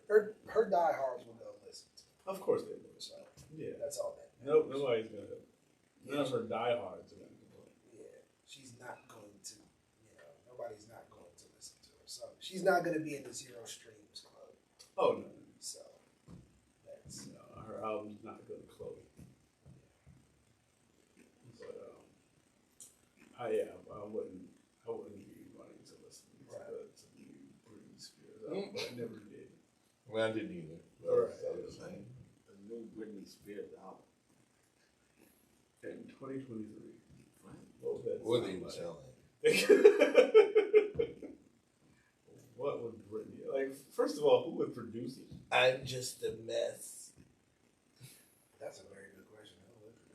her. Her diehards will go listen to it. Of course they will. So yeah, that's all that. Nope, nobody's gonna. None of her diehards are gonna complain. Yeah, she's not going to. Nobody's not going to listen to her. So she's not going to be in the zero streams club. Oh no. So that's her album's not gonna close. But I wouldn't be wanting to listen to new Britney Spears album, but I never did. Well, I didn't either. All right. The new Britney Spears album. In 2023. What was that? What they even selling? What would Britney like? First of all, who would produce it? I'm just a mess. a very good question.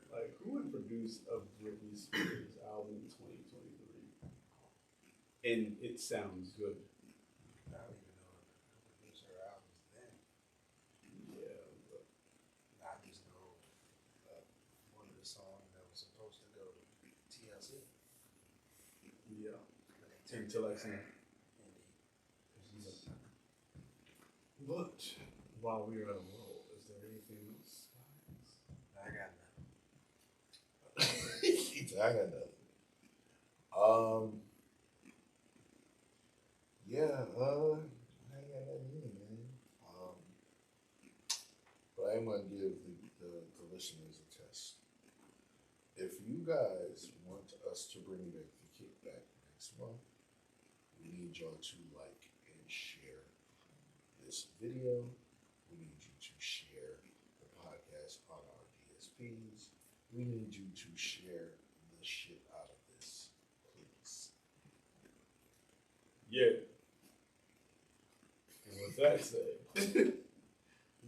Like, who would produce a Britney Spears album in 2023? And it sounds good. I don't even know who produced her albums then. Yeah, but I just know one of the songs that was supposed to go to TLC. yeah. Until I see. But while we are on a roll, is there anything else? I got I got nothing. Yeah, I ain't got nothing either, man. But I'm gonna give the listeners a test. If you guys want us to bring back the kickback next month, we need y'all to like and share this video. We need you to share the podcast on our DSPs. We need you to share the shit out of this, please. Yeah. And with that said,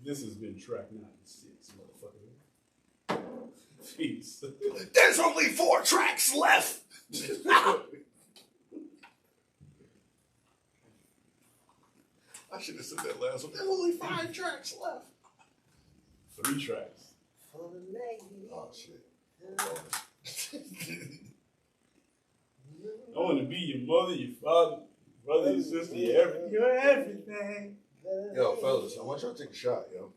this has been track 96, motherfucker. Peace. There's only 4 tracks left! I should have said that last one. There's only 5 tracks left. 3 tracks. For the lady. Oh, shit. I want to be your mother, your father, brother, your sister, your everything. Yo, fellas, I want y'all to take a shot, yo.